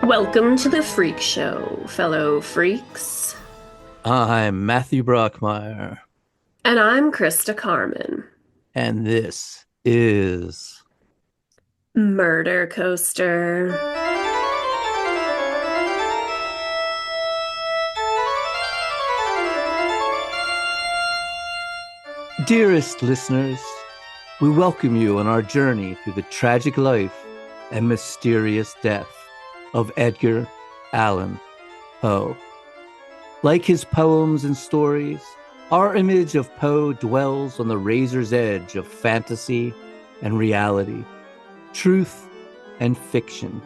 Welcome to the Freak Show, fellow freaks. I'm Matthew Brockmeyer, And I'm Christa Carmen. and this is Murder Coaster. Dearest listeners. We welcome you on our journey through the tragic life and mysterious death of Edgar Allan Poe. Like his poems and stories, our image of Poe dwells on the razor's edge of fantasy and reality, truth and fiction,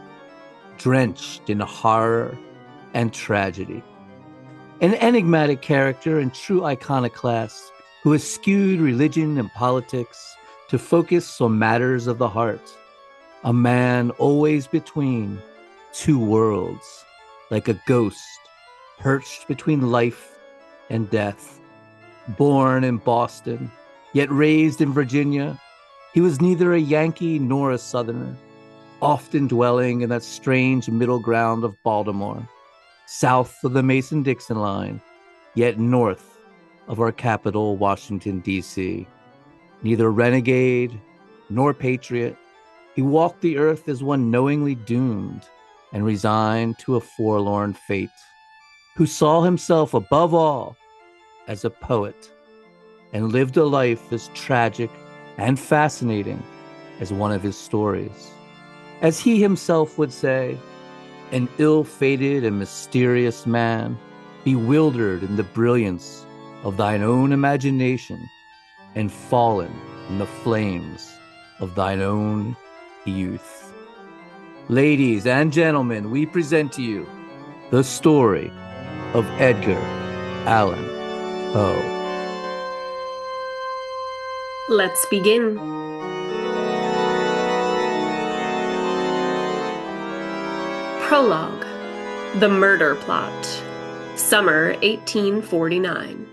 drenched in horror and tragedy. An enigmatic character and true iconoclast who eschewed religion and politics to focus on matters of the heart. A man always between two worlds, like a ghost perched between life and death. Born in Boston, yet raised in Virginia, he was neither a Yankee nor a Southerner, often dwelling in that strange middle ground of Baltimore, south of the Mason-Dixon line, yet north of our capital, Washington, D.C. Neither renegade nor patriot, he walked the earth as one knowingly doomed and resigned to a forlorn fate, who saw himself above all as a poet and lived a life as tragic and fascinating as one of his stories. As he himself would say, an ill-fated and mysterious man, bewildered in the brilliance of thine own imagination and fallen in the flames of thine own youth. Ladies and gentlemen, we present to you the story of Edgar Allan Poe. Let's begin. Prologue. The Murder Plot. Summer 1849.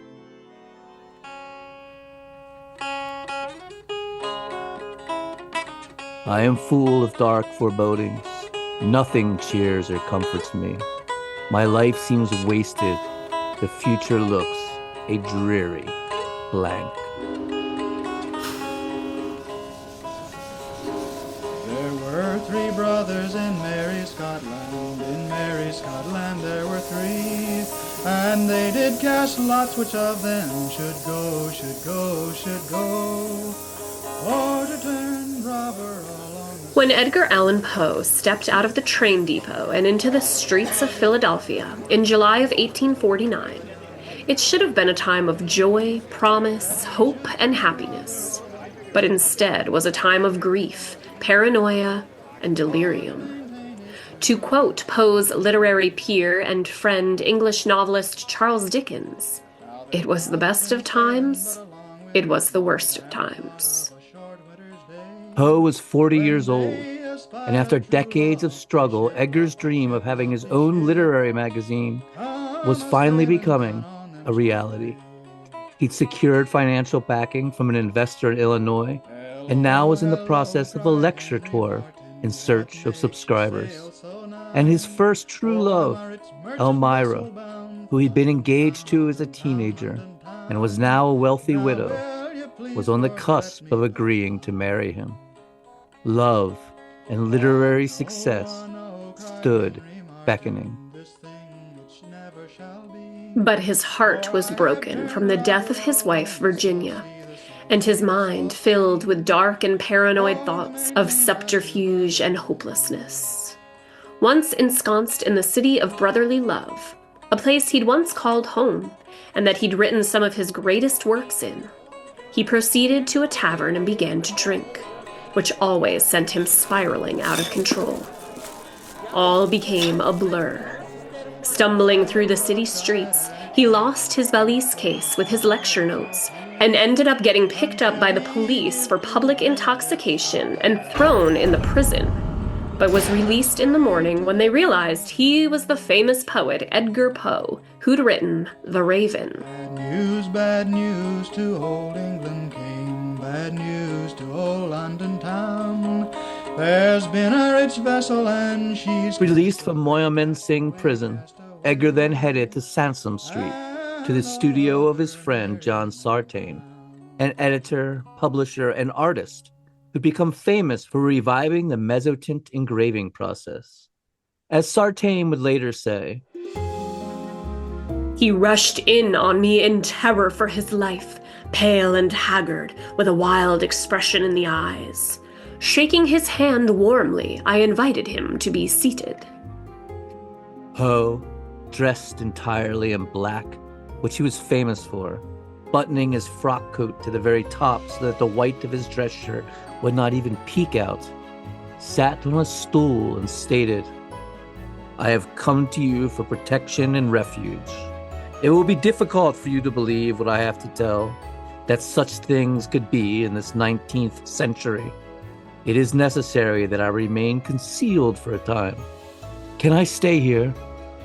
I am full of dark forebodings. Nothing cheers or comforts me. My life seems wasted. The future looks a dreary blank. There were three brothers in merry Scotland. In merry Scotland there were three. And they did cast lots which of them should go, should go, should go. Or to turn robber along the... When Edgar Allan Poe stepped out of the train depot and into the streets of Philadelphia in July of 1849, it should have been a time of joy, promise, hope, and happiness, but instead was a time of grief, paranoia, and delirium. To quote Poe's literary peer and friend, English novelist Charles Dickens, "It was the best of times, it was the worst of times." Poe was 40 years old, and after decades of struggle, Edgar's dream of having his own literary magazine was finally becoming a reality. He'd secured financial backing from an investor in Illinois, and now was in the process of a lecture tour in search of subscribers. And his first true love, Elmira, who he'd been engaged to as a teenager and was now a wealthy widow, was on the cusp of agreeing to marry him. Love and literary success stood beckoning. But his heart was broken from the death of his wife, Virginia, and his mind filled with dark and paranoid thoughts of subterfuge and hopelessness. Once ensconced in the city of brotherly love, a place he'd once called home, and that he'd written some of his greatest works in, he proceeded to a tavern and began to drink, which always sent him spiraling out of control. All became a blur. Stumbling through the city streets, he lost his valise case with his lecture notes and ended up getting picked up by the police for public intoxication and thrown in the prison, but was released in the morning when they realized he was the famous poet Edgar Poe, who'd written The Raven. Bad news to old England came, bad news to old London town. There's been a rich vessel and she's Released from Moyamensing Sing prison, Edgar then headed to Sansom Street, to the studio of his friend John Sartain, an editor, publisher, and artist who'd become famous for reviving the mezzotint engraving process. As Sartain would later say, "He rushed in on me in terror for his life, pale and haggard, with a wild expression in the eyes. Shaking his hand warmly, I invited him to be seated." Poe, dressed entirely in black, which he was famous for, buttoning his frock coat to the very top so that the white of his dress shirt would not even peek out, sat on a stool and stated, "I have come to you for protection and refuge. It will be difficult for you to believe what I have to tell, that such things could be in this 19th century. It is necessary that I remain concealed for a time. Can I stay here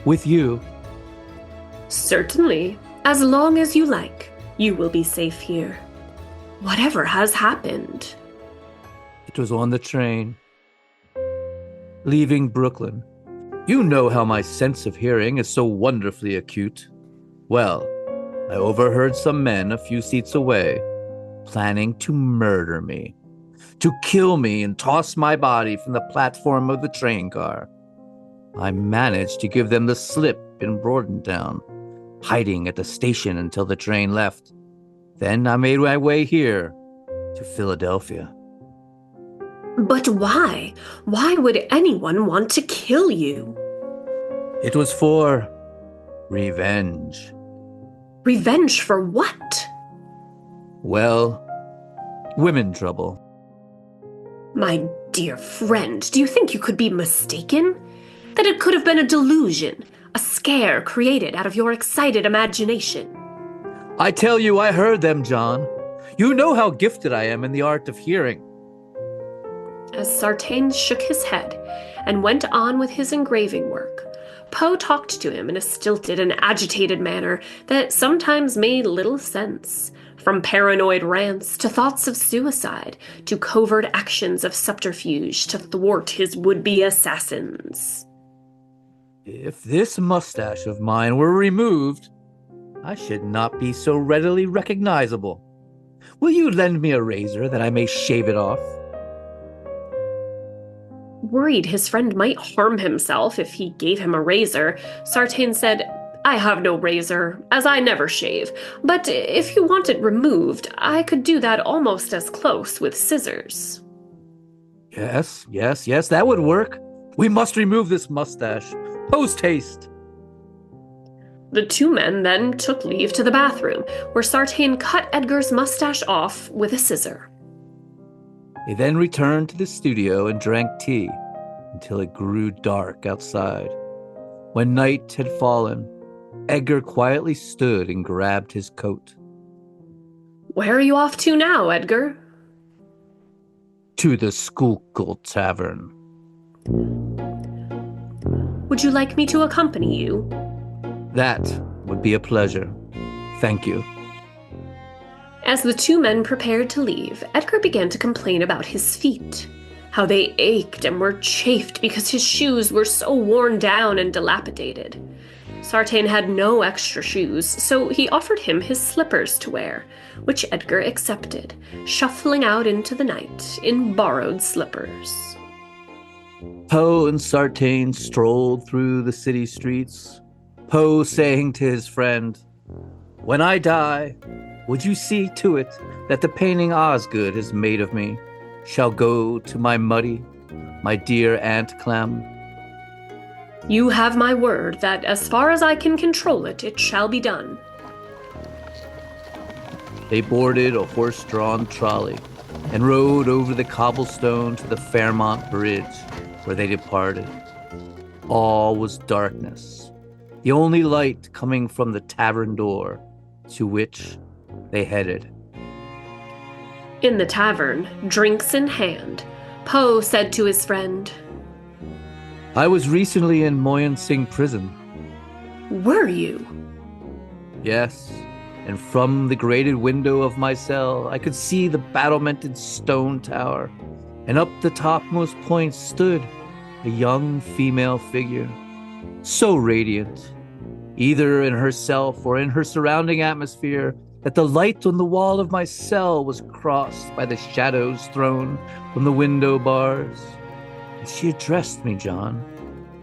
with you?" "Certainly, as long as you like. You will be safe here. Whatever has happened?" It was on the train, leaving Brooklyn. You know how my sense of hearing is so wonderfully acute. Well, I overheard some men a few seats away planning to murder me, to kill me and toss my body from the platform of the train car. I managed to give them the slip in Bordentown, hiding at the station until the train left. Then I made my way here to Philadelphia. "But why? Why would anyone want to kill you?" It was for revenge. "Revenge for what?" Well, women trouble. "My dear friend, do you think you could be mistaken? That it could have been a delusion, a scare created out of your excited imagination?" I tell you, I heard them, John. You know how gifted I am in the art of hearing. As Sartain shook his head and went on with his engraving work, Poe talked to him in a stilted and agitated manner that sometimes made little sense, from paranoid rants to thoughts of suicide to covert actions of subterfuge to thwart his would-be assassins. If this mustache of mine were removed, I should not be so readily recognizable. Will you lend me a razor that I may shave it off? Worried his friend might harm himself if he gave him a razor, Sartain said, "I have no razor, as I never shave, but if you want it removed, I could do that almost as close with scissors." Yes, that would work. We must remove this mustache. Post haste. The two men then took leave to the bathroom, where Sartain cut Edgar's mustache off with a scissor. They then returned to the studio and drank tea until it grew dark outside. When night had fallen, Edgar quietly stood and grabbed his coat. "Where are you off to now, Edgar?" To the Schuylkill Tavern. "Would you like me to accompany you?" That would be a pleasure. Thank you. As the two men prepared to leave, Edgar began to complain about his feet, how they ached and were chafed because his shoes were so worn down and dilapidated. Sartain had no extra shoes, so he offered him his slippers to wear, which Edgar accepted, shuffling out into the night in borrowed slippers. Poe and Sartain strolled through the city streets, Poe saying to his friend, "When I die, would you see to it that the painting Osgood has made of me shall go to my dear Aunt Clem?" "You have my word that as far as I can control it, it shall be done." They boarded a horse-drawn trolley and rode over the cobblestone to the Fairmont Bridge, where they departed. All was darkness, the only light coming from the tavern door, to which they headed. In the tavern, drinks in hand, Poe said to his friend, I was recently in Moyensing prison. "Were you?" Yes, and from the grated window of my cell I could see the battlemented stone tower and up the topmost point stood a young female figure, so radiant, either in herself or in her surrounding atmosphere, that the light on the wall of my cell was crossed by the shadows thrown from the window bars. And she addressed me, John,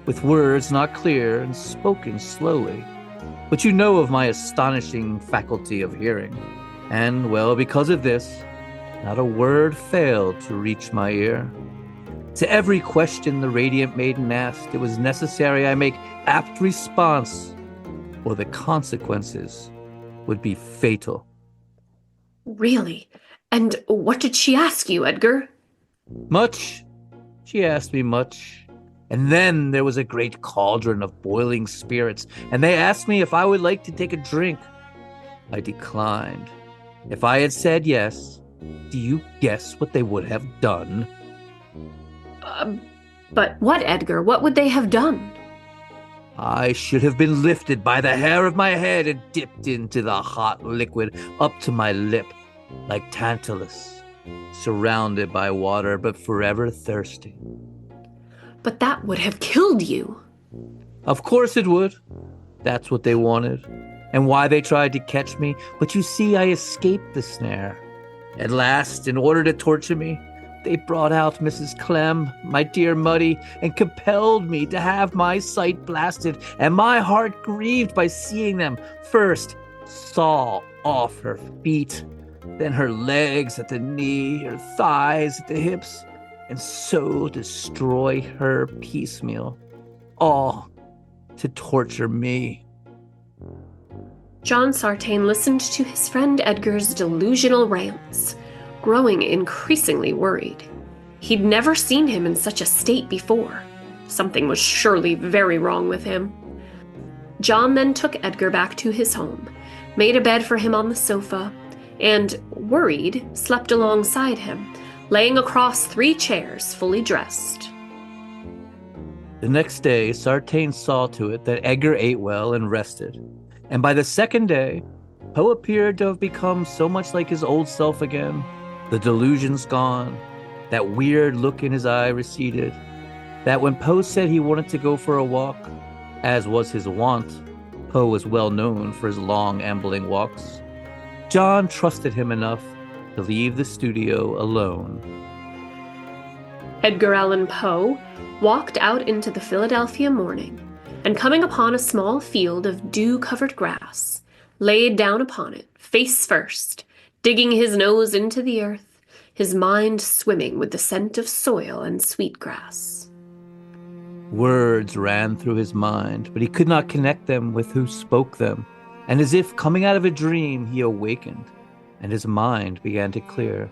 with words not clear and spoken slowly. But you know of my astonishing faculty of hearing, and, well, because of this, not a word failed to reach my ear. To every question the radiant maiden asked, it was necessary I make apt response, or the consequences would be fatal. Really? And what did she ask you, Edgar? Much. She asked me much. And then there was a great cauldron of boiling spirits, and they asked me if I would like to take a drink. I declined. If I had said yes, do you guess what they would have done? But what, Edgar? What would they have done? I should have been lifted by the hair of my head and dipped into the hot liquid up to my lip, like Tantalus, surrounded by water but forever thirsty. But that would have killed you. Of course it would. That's what they wanted, and why they tried to catch me. But you see, I escaped the snare. At last, in order to torture me, they brought out Mrs. Clem, my dear Muddy, and compelled me to have my sight blasted, and my heart grieved by seeing them first saw off her feet, then her legs at the knee, her thighs at the hips, and so destroy her piecemeal, all to torture me. John Sartain listened to his friend Edgar's delusional rants, growing increasingly worried. He'd never seen him in such a state before. Something was surely very wrong with him. John then took Edgar back to his home, made a bed for him on the sofa, and, worried, slept alongside him, laying across 3 chairs, fully dressed. The next day, Sartain saw to it that Edgar ate well and rested, and by the second day, Poe appeared to have become so much like his old self again. The delusions gone, that weird look in his eye receded, that when Poe said he wanted to go for a walk, as was his wont, Poe was well known for his long ambling walks, John trusted him enough to leave the studio alone. Edgar Allan Poe walked out into the Philadelphia morning, and coming upon a small field of dew-covered grass, laid down upon it, face first, digging his nose into the earth, his mind swimming with the scent of soil and sweetgrass. Words ran through his mind, but he could not connect them with who spoke them, and as if coming out of a dream, he awakened, and his mind began to clear.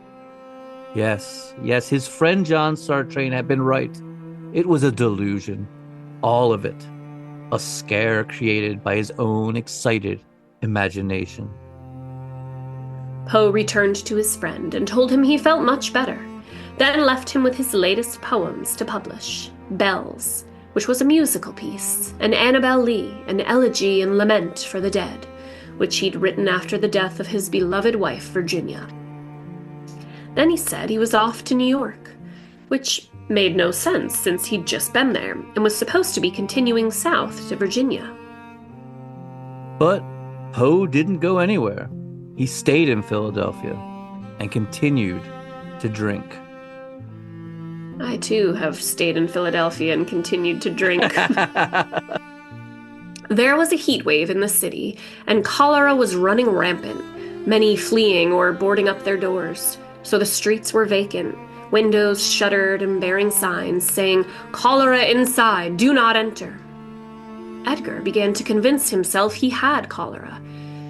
Yes, his friend John Sartain had been right. It was a delusion, all of it, a scare created by his own excited imagination. Poe returned to his friend and told him he felt much better, then left him with his latest poems to publish, Bells, which was a musical piece, and Annabel Lee, an elegy and lament for the dead, which he'd written after the death of his beloved wife, Virginia. Then he said he was off to New York, which made no sense since he'd just been there and was supposed to be continuing south to Virginia. But Poe didn't go anywhere. He stayed in Philadelphia and continued to drink. I, too, have stayed in Philadelphia and continued to drink. There was a heat wave in the city, and cholera was running rampant, many fleeing or boarding up their doors. So the streets were vacant, windows shuttered and bearing signs saying, "Cholera inside, do not enter." Edgar began to convince himself he had cholera,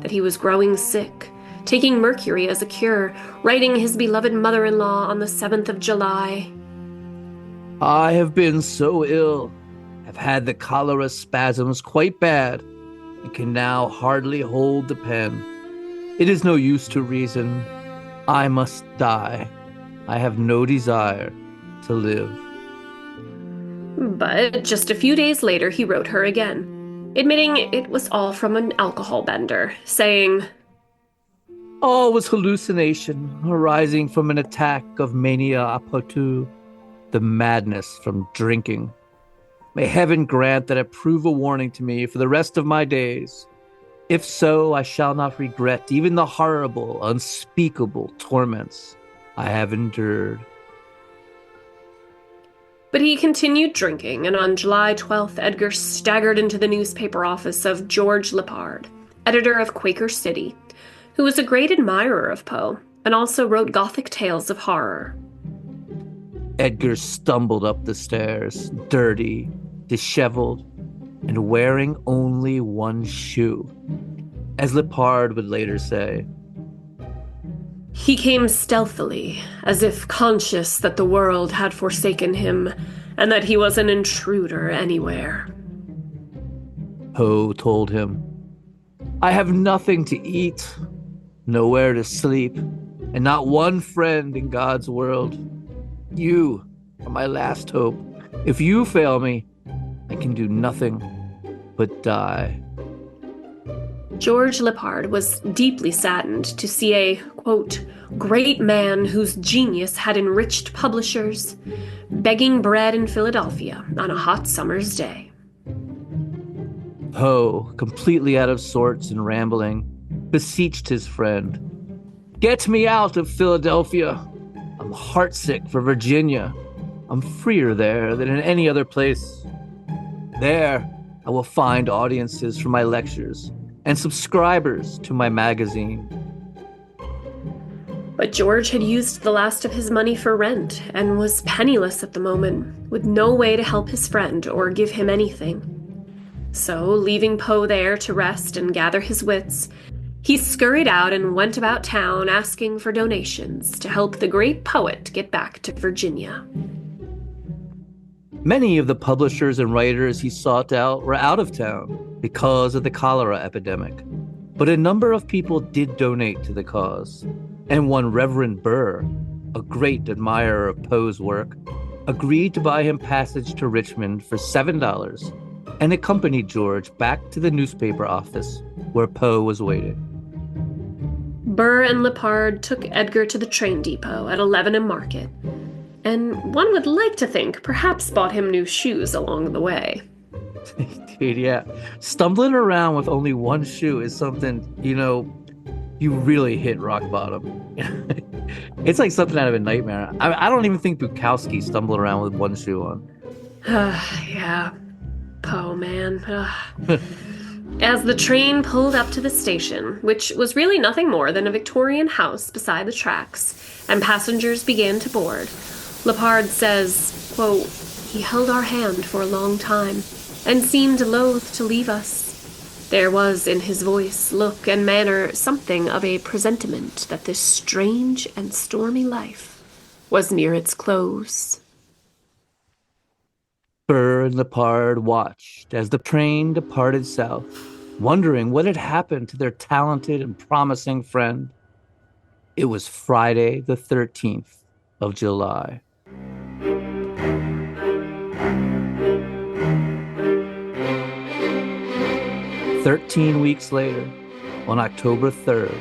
that he was growing sick, taking mercury as a cure, writing his beloved mother-in-law on the 7th of July. I have been so ill, have had the cholera spasms quite bad, and can now hardly hold the pen. It is no use to reason. I must die. I have no desire to live. But just a few days later, he wrote her again, admitting it was all from an alcohol bender, saying, All was hallucination arising from an attack of mania a potu, the madness from drinking. May heaven grant that it prove a warning to me for the rest of my days. If so, I shall not regret even the horrible, unspeakable torments I have endured. But he continued drinking, and on July 12th, Edgar staggered into the newspaper office of George Lippard, editor of Quaker City, who was a great admirer of Poe and also wrote Gothic tales of horror. Edgar stumbled up the stairs, dirty, disheveled, and wearing only one shoe, as Lippard would later say. He came stealthily, as if conscious that the world had forsaken him and that he was an intruder anywhere. Poe told him, I have nothing to eat, nowhere to sleep, and not one friend in God's world. You are my last hope. If you fail me, I can do nothing but die. George Lippard was deeply saddened to see a, quote, great man whose genius had enriched publishers, begging bread in Philadelphia on a hot summer's day. Poe, completely out of sorts and rambling, beseeched his friend, Get me out of Philadelphia. I'm heartsick for Virginia. I'm freer there than in any other place. There, I will find audiences for my lectures and subscribers to my magazine. But George had used the last of his money for rent and was penniless at the moment, with no way to help his friend or give him anything. So, leaving Poe there to rest and gather his wits, he scurried out and went about town asking for donations to help the great poet get back to Virginia. Many of the publishers and writers he sought out were out of town because of the cholera epidemic, but a number of people did donate to the cause, and one Reverend Burr, a great admirer of Poe's work, agreed to buy him passage to Richmond for $7 and accompanied George back to the newspaper office where Poe was waiting. Burr and Lippard took Edgar to the train depot at 11 Market, and one would like to think perhaps bought him new shoes along the way. Dude, yeah. Stumbling around with only one shoe is something, you really hit rock bottom. It's like something out of a nightmare. I don't even think Bukowski stumbled around with one shoe on. Yeah. Poe, man. As the train pulled up to the station, which was really nothing more than a Victorian house beside the tracks, and passengers began to board, Lippard says, quote, he held our hand for a long time and seemed loath to leave us. There was in his voice, look, and manner something of a presentiment that this strange and stormy life was near its close. Burr and Lippard watched as the train departed south, wondering what had happened to their talented and promising friend. It was Friday the 13th of July. "13 weeks later, on October 3rd,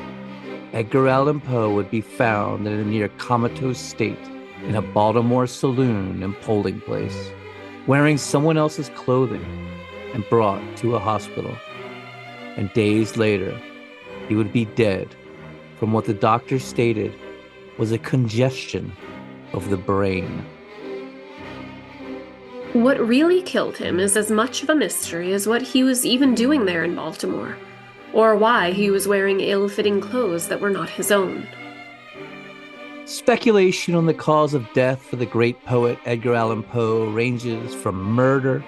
Edgar Allan Poe would be found in a near comatose state in a Baltimore saloon and polling place, wearing someone else's clothing and brought to a hospital. And days later, he would be dead from what the doctor stated was a congestion of the brain. What really killed him is as much of a mystery as what he was even doing there in Baltimore, or why he was wearing ill-fitting clothes that were not his own. Speculation on the cause of death for the great poet Edgar Allan Poe ranges from murder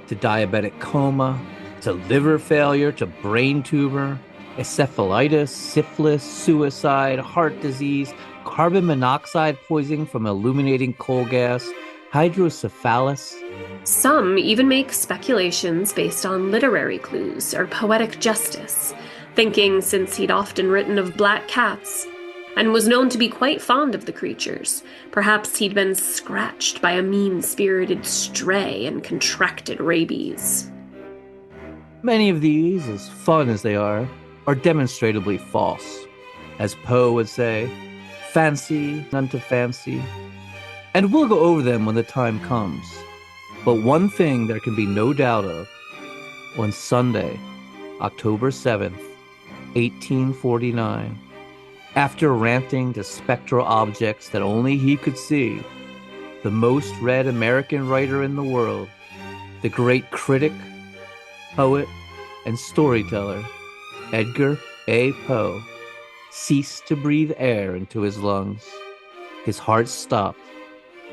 to diabetic coma to liver failure to brain tumor, encephalitis, syphilis, suicide, heart disease, carbon monoxide poisoning from illuminating coal gas, hydrocephalus. Some even make speculations based on literary clues or poetic justice, thinking since he'd often written of black cats and was known to be quite fond of the creatures, perhaps he'd been scratched by a mean-spirited stray and contracted rabies. Many of these, as fun as they are demonstrably false. As Poe would say, fancy unto fancy. And we'll go over them when the time comes. But one thing there can be no doubt of, on Sunday, October 7th, 1849, after ranting to spectral objects that only he could see, the most read American writer in the world, the great critic, poet, and storyteller, Edgar A. Poe, ceased to breathe air into his lungs. His heart stopped,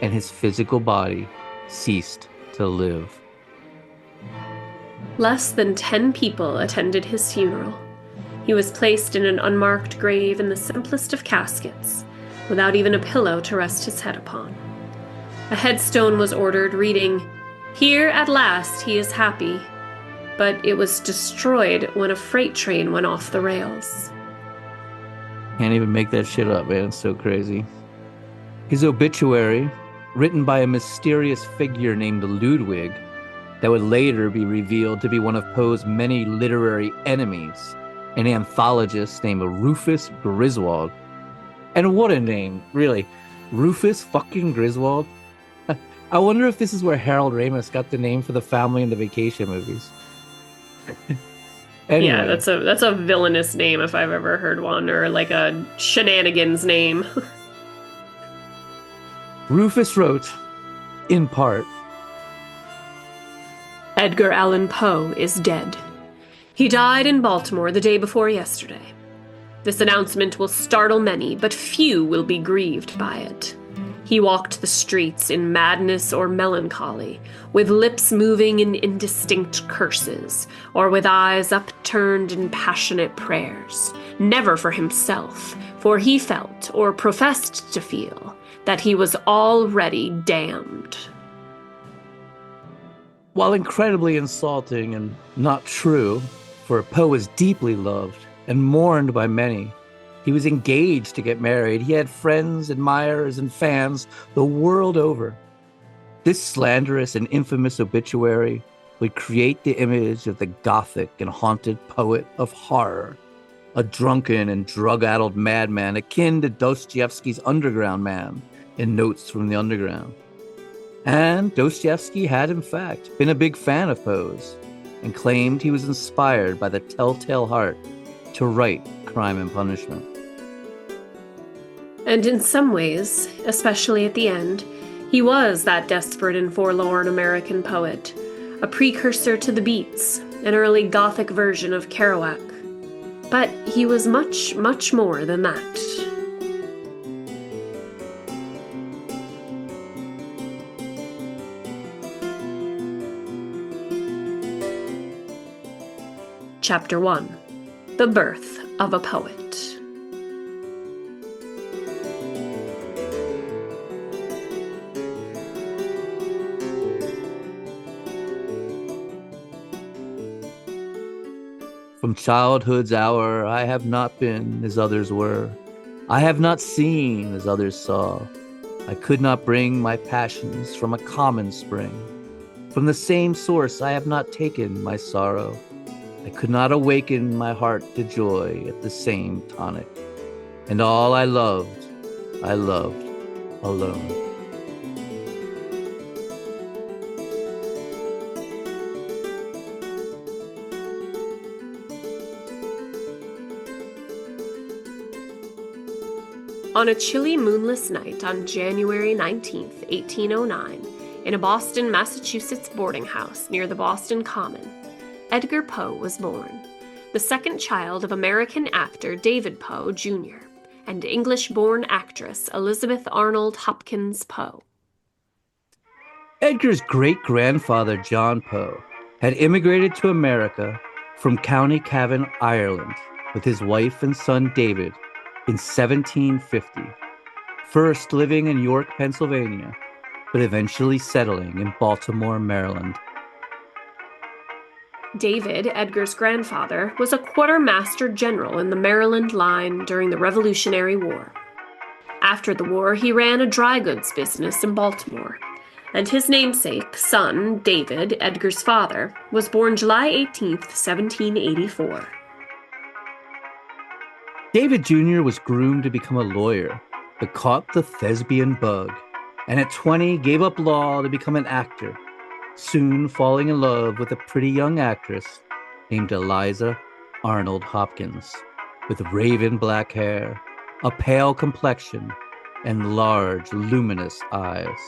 and his physical body ceased to live. Less than 10 people attended his funeral. He was placed in an unmarked grave in the simplest of caskets, without even a pillow to rest his head upon. A headstone was ordered reading, "Here at last he is happy," but it was destroyed when a freight train went off the rails. Can't even make that shit up, man. It's so crazy. His obituary, written by a mysterious figure named Ludwig, that would later be revealed to be one of Poe's many literary enemies, an anthologist named Rufus Griswold. And what a name, really. Rufus fucking Griswold. I wonder if this is where Harold Ramis got the name for the family in the Vacation movies. Anyway. Yeah, that's a villainous name if I've ever heard one, or like a shenanigans name. Rufus wrote, in part, Edgar Allan Poe is dead. He died in Baltimore the day before yesterday. This announcement will startle many, but few will be grieved by it. He walked the streets in madness or melancholy, with lips moving in indistinct curses, or with eyes upturned in passionate prayers, never for himself, for he felt, or professed to feel, that he was already damned. While incredibly insulting and not true, for Poe was deeply loved and mourned by many. He was engaged to get married. He had friends, admirers, and fans the world over. This slanderous and infamous obituary would create the image of the gothic and haunted poet of horror, a drunken and drug-addled madman akin to Dostoevsky's Underground Man in Notes from the Underground. And Dostoevsky had, in fact, been a big fan of Poe's and claimed he was inspired by the telltale heart to write Crime and Punishment. And in some ways, especially at the end, he was that desperate and forlorn American poet, a precursor to the Beats, an early Gothic version of Kerouac. But he was much, much more than that. Chapter 1. The Birth of a Poet. From childhood's hour, I have not been as others were. I have not seen as others saw. I could not bring my passions from a common spring. From the same source I have not taken my sorrow. I could not awaken my heart to joy at the same tonic. And all I loved alone. On a chilly, moonless night on January 19th, 1809, in a Boston, Massachusetts boarding house near the Boston Common, Edgar Poe was born, the second child of American actor David Poe, Jr., and English-born actress Elizabeth Arnold Hopkins Poe. Edgar's great-grandfather, John Poe, had immigrated to America from County Cavan, Ireland, with his wife and son David in 1750, first living in York, Pennsylvania, but eventually settling in Baltimore, Maryland. David, Edgar's grandfather, was a quartermaster general in the Maryland line during the Revolutionary War. After the war, he ran a dry goods business in Baltimore, and his namesake, son, David, Edgar's father, was born July 18th, 1784. David Jr. was groomed to become a lawyer, but caught the thespian bug, and at 20 gave up law to become an actor, soon falling in love with a pretty young actress named Eliza Arnold Hopkins, with raven black hair, a pale complexion, and large, luminous eyes.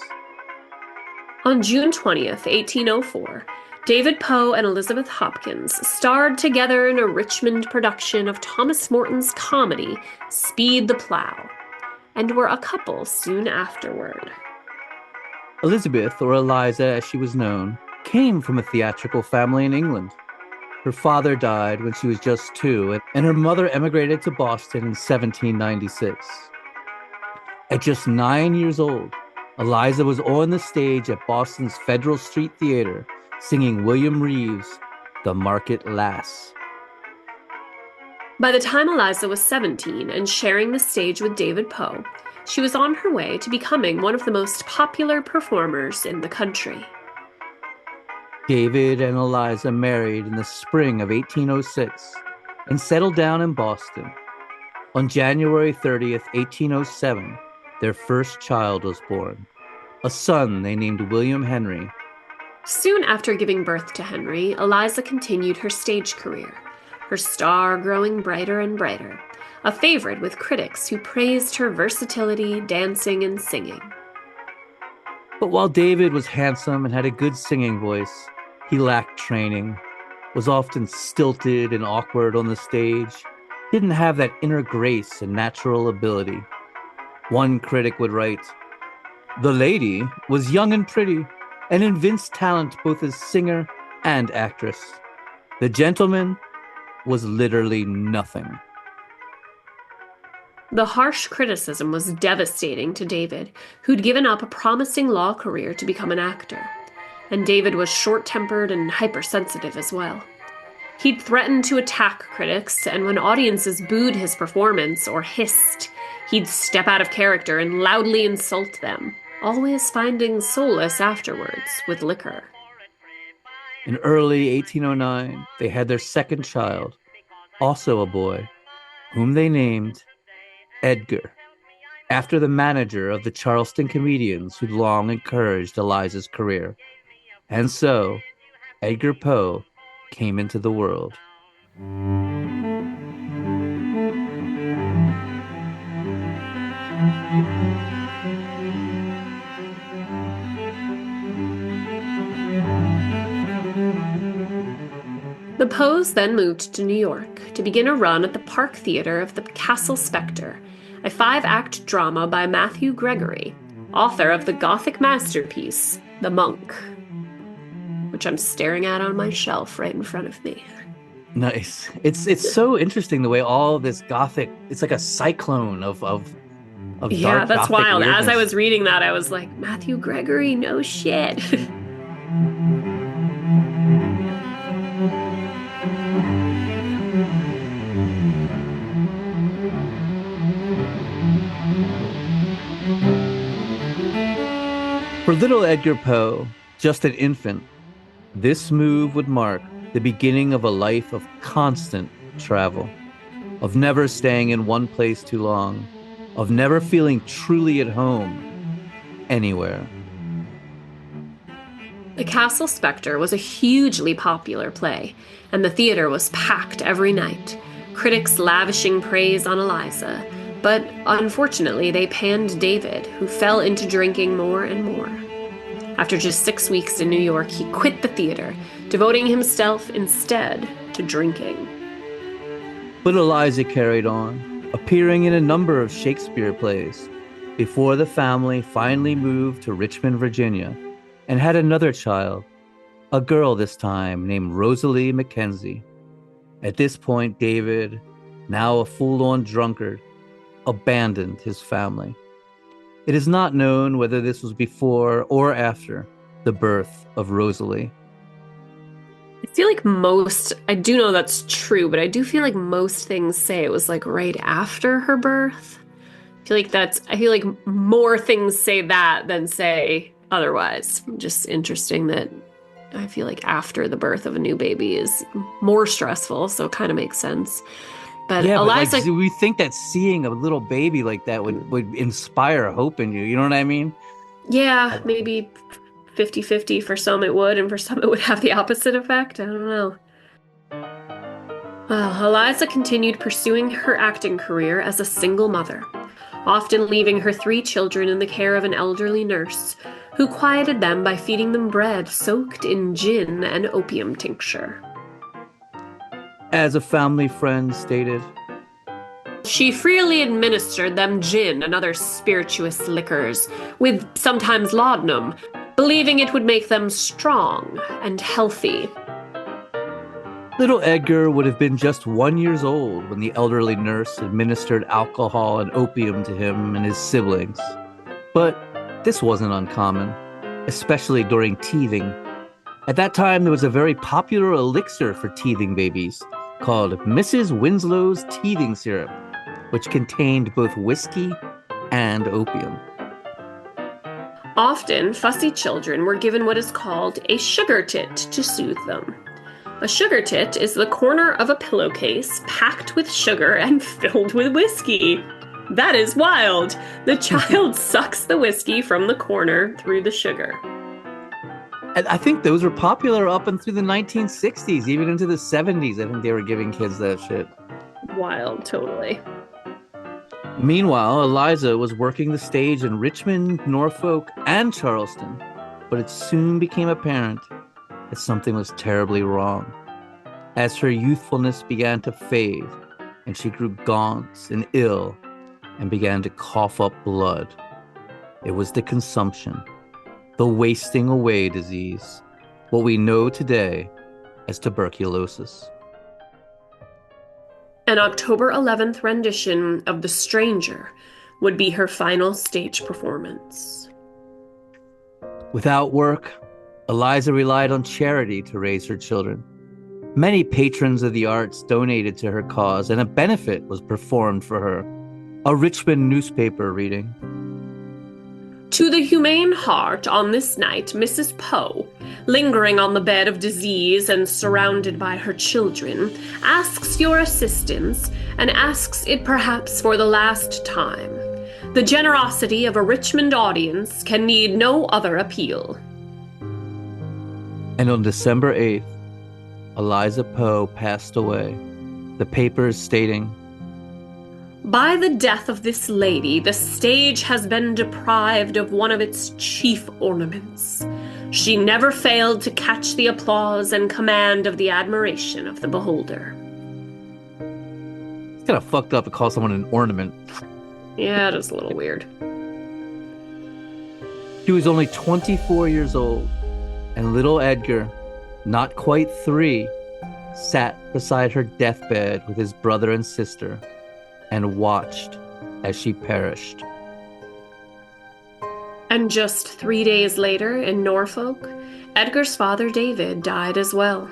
On June 20th, 1804, David Poe and Elizabeth Hopkins starred together in a Richmond production of Thomas Morton's comedy, Speed the Plough, and were a couple soon afterward. Elizabeth, or Eliza as she was known, came from a theatrical family in England. Her father died when she was just 2, and her mother emigrated to Boston in 1796. At just 9 years old, Eliza was on the stage at Boston's Federal Street Theater singing William Reeves' The Market Lass. By the time Eliza was 17 and sharing the stage with David Poe, she was on her way to becoming one of the most popular performers in the country. David and Eliza married in the spring of 1806 and settled down in Boston. On January 30th, 1807, their first child was born, a son they named William Henry. Soon after giving birth to Henry, Eliza continued her stage career, her star growing brighter and brighter, a favorite with critics who praised her versatility, dancing, and singing. But while David was handsome and had a good singing voice, he lacked training, was often stilted and awkward on the stage, didn't have that inner grace and natural ability. One critic would write, "The lady was young and pretty, and evinced talent both as singer and actress. The gentleman was literally nothing." The harsh criticism was devastating to David, who'd given up a promising law career to become an actor. And David was short-tempered and hypersensitive as well. He'd threatened to attack critics, and when audiences booed his performance or hissed, he'd step out of character and loudly insult them, always finding solace afterwards with liquor. In early 1809, they had their second child, also a boy, whom they named Edgar, after the manager of the Charleston comedians who'd long encouraged Eliza's career. And so, Edgar Poe came into the world. The Poes then moved to New York to begin a run at the Park Theater of the Castle Spectre, a 5-act drama by Matthew Gregory, author of the Gothic masterpiece, The Monk, which I'm staring at on my shelf right in front of me. Nice. It's so interesting the way all this Gothic, it's like a cyclone of Yeah, dark that's Gothic wild. weirdness. As I was reading that, I was like, Matthew Gregory, no shit. For little Edgar Poe, just an infant, this move would mark the beginning of a life of constant travel, of never staying in one place too long, of never feeling truly at home anywhere. The Castle Spectre was a hugely popular play, and the theater was packed every night, critics lavishing praise on Eliza, but unfortunately they panned David, who fell into drinking more and more. After just 6 weeks in New York, he quit the theater, devoting himself instead to drinking. But Eliza carried on, appearing in a number of Shakespeare plays, before the family finally moved to Richmond, Virginia, and had another child, a girl this time named Rosalie Mackenzie. At this point, David, now a full-on drunkard, abandoned his family. It is not known whether this was before or after the birth of Rosalie. I feel like I do know that's true, but I do feel like most things say it was like right after her birth. I feel like more things say that than say otherwise. Just interesting that I feel like after the birth of a new baby is more stressful, so it kind of makes sense. But Yeah, Eliza, but we think that seeing a little baby like that would inspire hope in you. You know what I mean? yeah, maybe 50-50 for some it would, and for some it would have the opposite effect. I don't know. Well, Eliza continued pursuing her acting career as a single mother, often leaving her 3 children in the care of an elderly nurse who quieted them by feeding them bread soaked in gin and opium tincture. As a family friend stated, She freely administered them gin and other spirituous liquors, with sometimes laudanum, believing it would make them strong and healthy. little Edgar would have been just 1 year old when the elderly nurse administered alcohol and opium to him and his siblings. But this wasn't uncommon, especially during teething. At that time, there was a very popular elixir for teething babies called Mrs. Winslow's Teething Syrup, which contained both whiskey and opium. Often, fussy children were given what is called a sugar tit to soothe them. A sugar tit is the corner of a pillowcase packed with sugar and filled with whiskey. That is wild. The child sucks the whiskey from the corner through the sugar. And I think those were popular up into the 1960s, even into the 70s. I think they were giving kids that shit. Wild, totally. Meanwhile, Eliza was working the stage in Richmond, Norfolk, and Charleston, but it soon became apparent that something was terribly wrong. As her youthfulness began to fade, and she grew gaunt and ill, and began to cough up blood, it was the consumption, the wasting away disease, what we know today as tuberculosis. An October 11th rendition of The Stranger would be her final stage performance. Without work, Eliza relied on charity to raise her children. Many patrons of the arts donated to her cause, and a benefit was performed for her, a Richmond newspaper reading. To the humane heart on this night, Mrs. Poe, lingering on the bed of disease and surrounded by her children, asks your assistance, and asks it perhaps for the last time. The generosity of a Richmond audience can need no other appeal. And on December 8th, Eliza Poe passed away, the papers stating, By the death of this lady, the stage has been deprived of one of its chief ornaments. She never failed to catch the applause and command of the admiration of the beholder. It's kind of fucked up to call someone an ornament. Yeah, it is a little weird. She was only 24 years old, and little Edgar, not quite 3, sat beside her deathbed with his brother and sister and watched as she perished. And just 3 days later, in Norfolk, Edgar's father David died as well,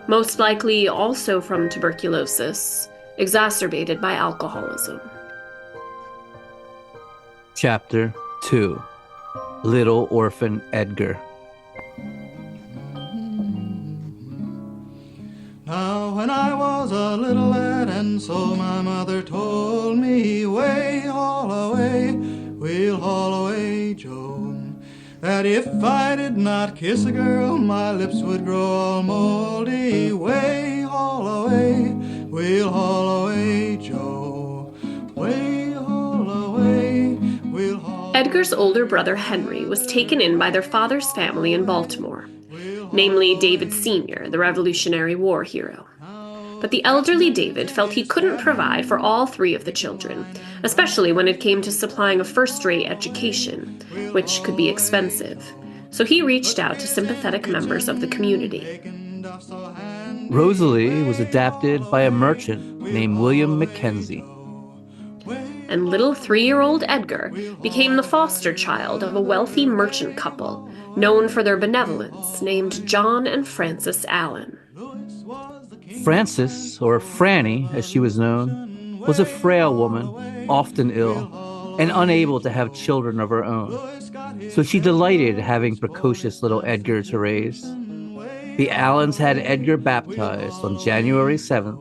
most likely also from tuberculosis, exacerbated by alcoholism. Chapter 2. Little Orphan Edgar. Now when I was a little lad, and so my mother told me, way haul away, we'll haul away, Joe, that if I did not kiss a girl, my lips would grow all moldy. Way haul away, we'll haul away, Joe, way haul away, we'll haul. Edgar's older brother Henry was taken in by their father's family in Baltimore, namely David Sr., the Revolutionary War hero. But the elderly David felt he couldn't provide for all 3 of the children, especially when it came to supplying a first-rate education, which could be expensive. So he reached out to sympathetic members of the community. Rosalie was adopted by a merchant named William Mackenzie. And little 3-year-old Edgar became the foster child of a wealthy merchant couple known for their benevolence, named John and Frances Allen. Frances, or Franny as she was known, was a frail woman, often ill, and unable to have children of her own. So she delighted having precocious little Edgar to raise. The Allens had Edgar baptized on January 7th,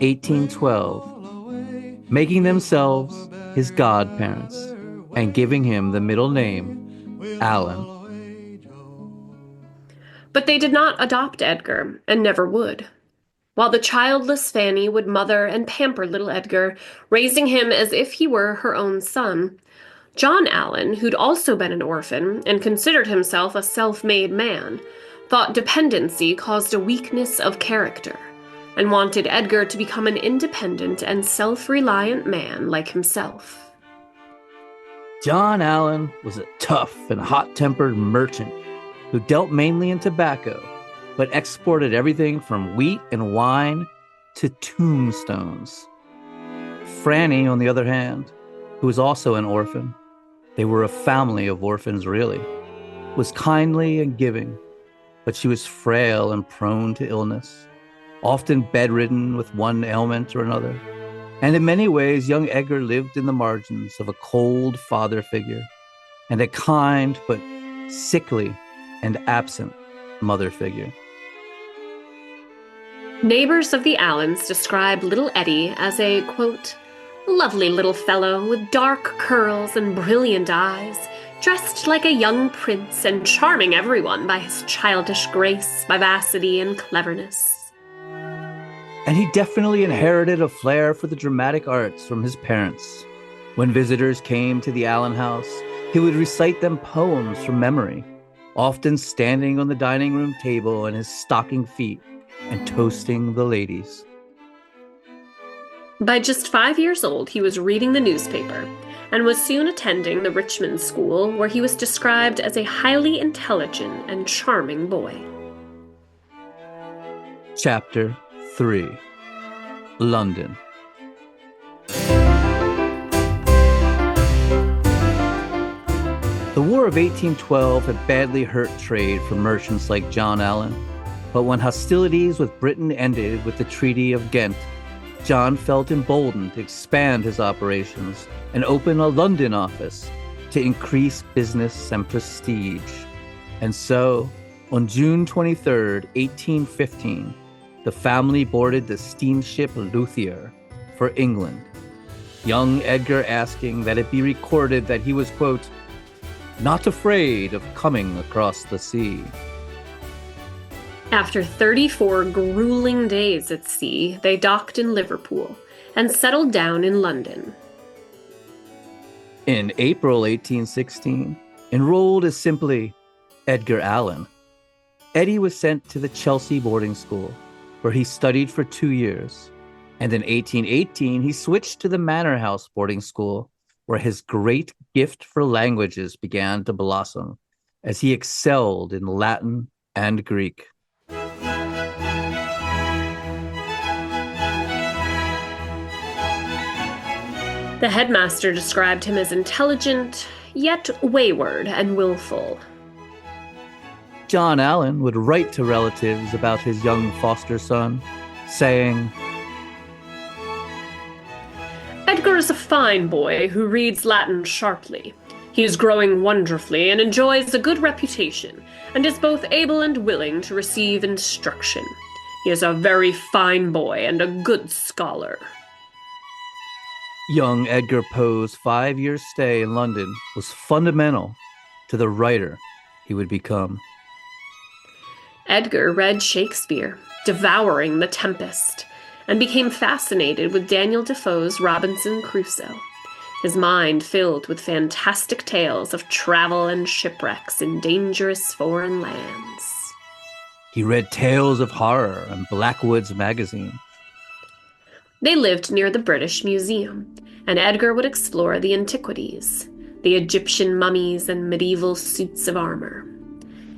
1812, making themselves his godparents and giving him the middle name Allan. But they did not adopt Edgar, and never would. While the childless Fanny would mother and pamper little Edgar, raising him as if he were her own son, John Allan, who'd also been an orphan and considered himself a self-made man, thought dependency caused a weakness of character, and wanted Edgar to become an independent and self-reliant man like himself. John Allan was a tough and hot-tempered merchant who dealt mainly in tobacco, but exported everything from wheat and wine to tombstones. Franny, on the other hand, who was also an orphan, they were a family of orphans really, was kindly and giving, but she was frail and prone to illness, often bedridden with one ailment or another. And in many ways, young Edgar lived in the margins of a cold father figure and a kind but sickly and absent mother figure. Neighbors of the Allans described little Eddie as a, quote, lovely little fellow with dark curls and brilliant eyes, dressed like a young prince and charming everyone by his childish grace, vivacity, and cleverness. And he definitely inherited a flair for the dramatic arts from his parents. When visitors came to the Allan house, he would recite them poems from memory, often standing on the dining room table in his stocking feet and toasting the ladies. By just 5 years old, he was reading the newspaper and was soon attending the Richmond School, where he was described as a highly intelligent and charming boy. Chapter 3. London. The War of 1812 had badly hurt trade for merchants like John Allan, but when hostilities with Britain ended with the Treaty of Ghent, John felt emboldened to expand his operations and open a London office to increase business and prestige. And so, on June 23, 1815, the family boarded the steamship Luthier for England, young Edgar asking that it be recorded that he was, quote, not afraid of coming across the sea. After 34 grueling days at sea, they docked in Liverpool and settled down in London. In April 1816, enrolled as simply Edgar Allan, Eddie was sent to the Chelsea boarding school, where he studied for 2 years. And in 1818, he switched to the Manor House boarding school, where his great gift for languages began to blossom, as he excelled in Latin and Greek. The headmaster described him as intelligent, yet wayward and willful. John Allan would write to relatives about his young foster son, saying, Edgar is a fine boy who reads Latin sharply. He is growing wonderfully and enjoys a good reputation, and is both able and willing to receive instruction. He is a very fine boy and a good scholar. Young Edgar Poe's 5-year stay in London was fundamental to the writer he would become. Edgar read Shakespeare, devouring The Tempest, and became fascinated with Daniel Defoe's Robinson Crusoe, his mind filled with fantastic tales of travel and shipwrecks in dangerous foreign lands. He read tales of horror in Blackwood's magazine. They lived near the British Museum, and Edgar would explore the antiquities, the Egyptian mummies and medieval suits of armor.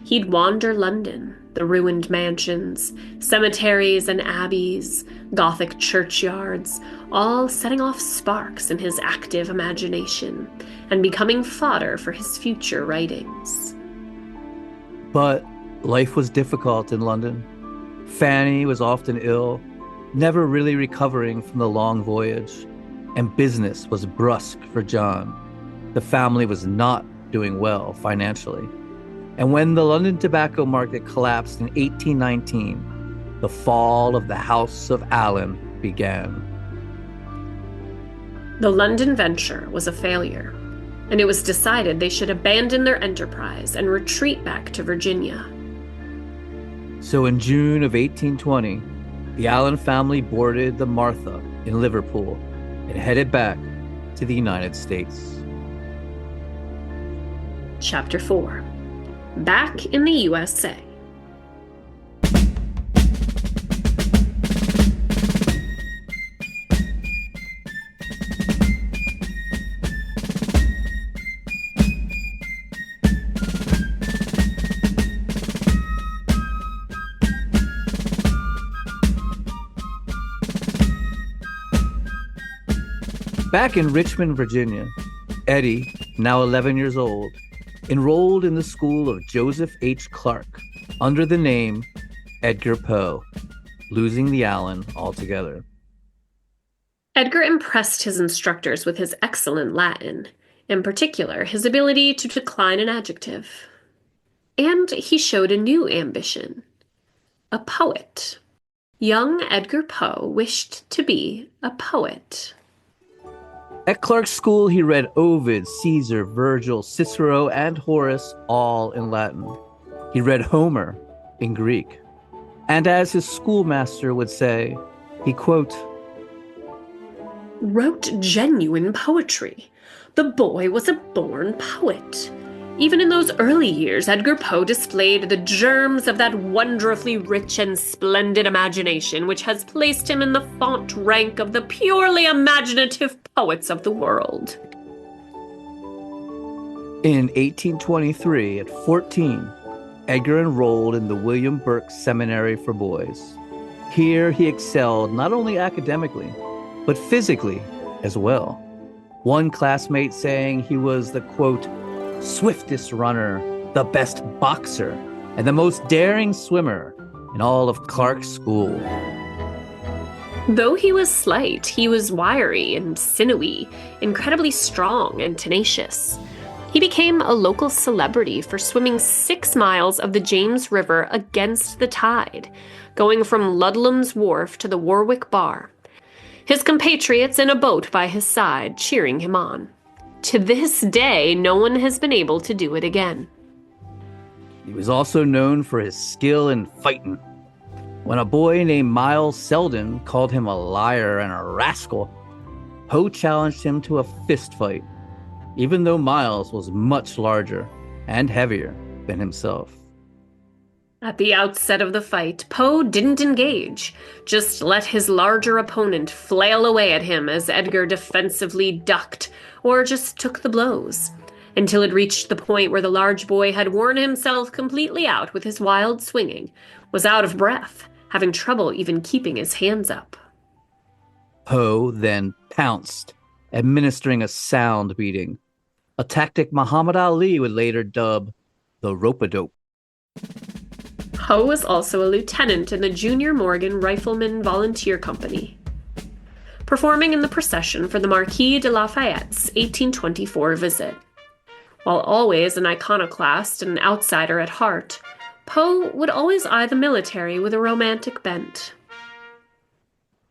He'd wander London, the ruined mansions, cemeteries and abbeys, Gothic churchyards, all setting off sparks in his active imagination and becoming fodder for his future writings. But life was difficult in London. Fanny was often ill, never really recovering from the long voyage, and business was brusque for John. The family was not doing well financially. And when the London tobacco market collapsed in 1819, the fall of the House of Allan began. The London venture was a failure, and it was decided they should abandon their enterprise and retreat back to Virginia. So in June of 1820, the Allan family boarded the Martha in Liverpool and headed back to the United States. Chapter 4. Back in the USA. Back in Richmond, Virginia, Eddie, now 11 years old, enrolled in the school of Joseph H. Clark under the name Edgar Poe, losing the Allan altogether. Edgar impressed his instructors with his excellent Latin, in particular his ability to decline an adjective. And he showed a new ambition: a poet. Young Edgar Poe wished to be a poet. At Clark's school, he read Ovid, Caesar, Virgil, Cicero, and Horace, all in Latin. He read Homer in Greek. And as his schoolmaster would say, he, quote, wrote genuine poetry. The boy was a born poet. Even in those early years, Edgar Poe displayed the germs of that wonderfully rich and splendid imagination which has placed him in the font rank of the purely imaginative poets of the world. In 1823, at 14, Edgar enrolled in the William Burke Seminary for Boys. Here he excelled not only academically, but physically as well. One classmate saying he was the, quote, swiftest runner, the best boxer, and the most daring swimmer in all of Clark's school. Though he was slight, he was wiry and sinewy, incredibly strong and tenacious. He became a local celebrity for swimming 6 miles of the James River against the tide, going from Ludlam's Wharf to the Warwick Bar, his compatriots in a boat by his side cheering him on. To this day, no one has been able to do it again. He was also known for his skill in fighting. When a boy named Miles Selden called him a liar and a rascal, Poe challenged him to a fist fight, even though Miles was much larger and heavier than himself. At the outset of the fight, Poe didn't engage, just let his larger opponent flail away at him as Edgar defensively ducked or just took the blows, until it reached the point where the large boy had worn himself completely out with his wild swinging, was out of breath, having trouble even keeping his hands up. Poe then pounced, administering a sound beating, a tactic Muhammad Ali would later dub the rope-a-dope. Poe was also a lieutenant in the Junior Morgan Rifleman Volunteer Company, performing in the procession for the Marquis de Lafayette's 1824 visit. While always an iconoclast and an outsider at heart, Poe would always eye the military with a romantic bent.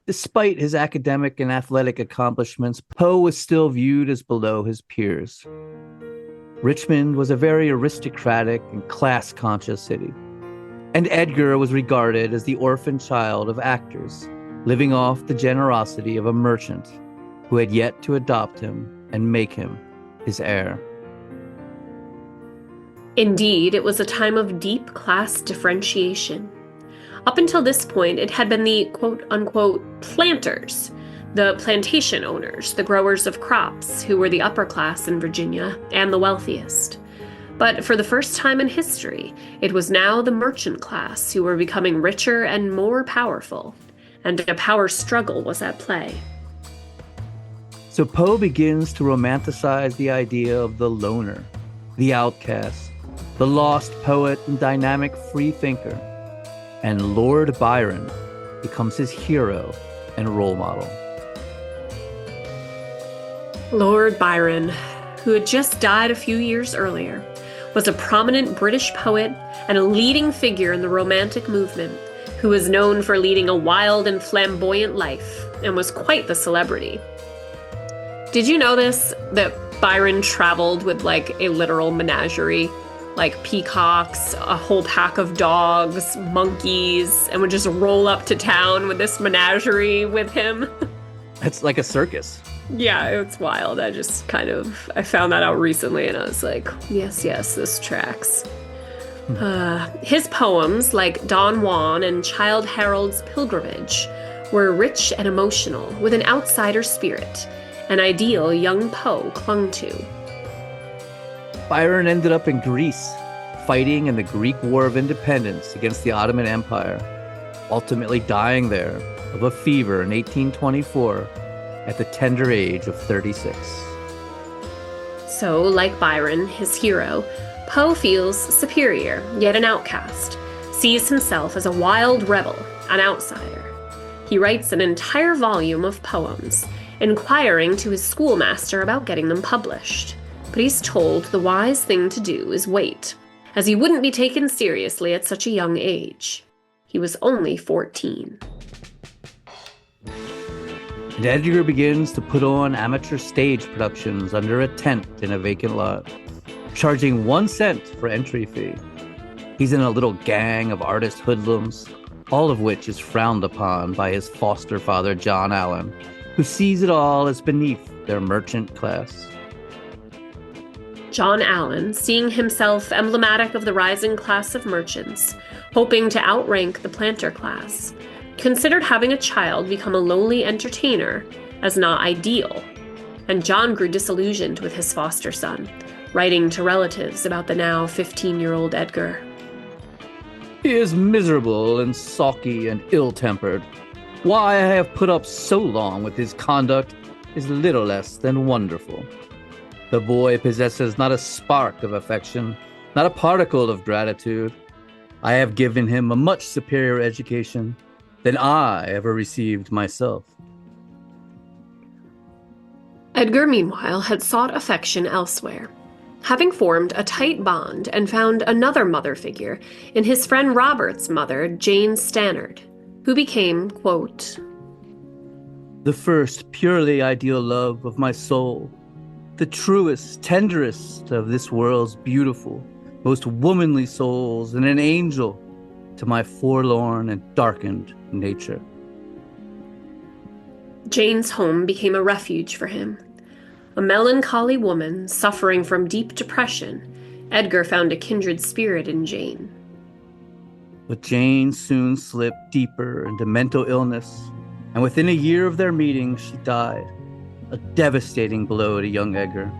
Despite his academic and athletic accomplishments, Poe was still viewed as below his peers. Richmond was a very aristocratic and class-conscious city, and Edgar was regarded as the orphan child of actors, living off the generosity of a merchant who had yet to adopt him and make him his heir. Indeed, it was a time of deep class differentiation. Up until this point, it had been the quote-unquote planters, the plantation owners, the growers of crops, who were the upper class in Virginia and the wealthiest. But for the first time in history, it was now the merchant class who were becoming richer and more powerful, and a power struggle was at play. So Poe begins to romanticize the idea of the loner, the outcast, the lost poet and dynamic free thinker, and Lord Byron becomes his hero and role model. Lord Byron, who had just died a few years earlier, was a prominent British poet and a leading figure in the Romantic movement, who was known for leading a wild and flamboyant life and was quite the celebrity. Did you know this? That Byron traveled with like a literal menagerie, like peacocks, a whole pack of dogs, monkeys, and would just roll up to town with this menagerie with him. It's like a circus. Yeah, it's wild. I found that out recently and I was like, yes, this tracks. His poems, like Don Juan and Childe Harold's Pilgrimage, were rich and emotional, with an outsider spirit, an ideal young Poe clung to. Byron ended up in Greece, fighting in the Greek War of Independence against the Ottoman Empire, ultimately dying there of a fever in 1824 at the tender age of 36. So, like Byron, his hero, Poe feels superior, yet an outcast, sees himself as a wild rebel, an outsider. He writes an entire volume of poems, inquiring to his schoolmaster about getting them published. But he's told the wise thing to do is wait, as he wouldn't be taken seriously at such a young age. He was only 14. And Edgar begins to put on amateur stage productions under a tent in a vacant lot, charging 1 cent for entry fee. He's in a little gang of artist hoodlums, all of which is frowned upon by his foster father, John Allan, who sees it all as beneath their merchant class. John Allan, seeing himself emblematic of the rising class of merchants, hoping to outrank the planter class, considered having a child become a lowly entertainer as not ideal, and John grew disillusioned with his foster son, writing to relatives about the now 15-year-old Edgar. He is miserable and sulky and ill-tempered. Why I have put up so long with his conduct is little less than wonderful. The boy possesses not a spark of affection, not a particle of gratitude. I have given him a much superior education than I ever received myself. Edgar, meanwhile, had sought affection elsewhere, having formed a tight bond and found another mother figure in his friend Robert's mother, Jane Stannard, who became, quote, the first purely ideal love of my soul, the truest, tenderest of this world's beautiful, most womanly souls, and an angel to my forlorn and darkened nature. Jane's home became a refuge for him. A melancholy woman suffering from deep depression, Edgar found a kindred spirit in Jane. But Jane soon slipped deeper into mental illness, and within a year of their meeting, she died. A devastating blow to young Edgar.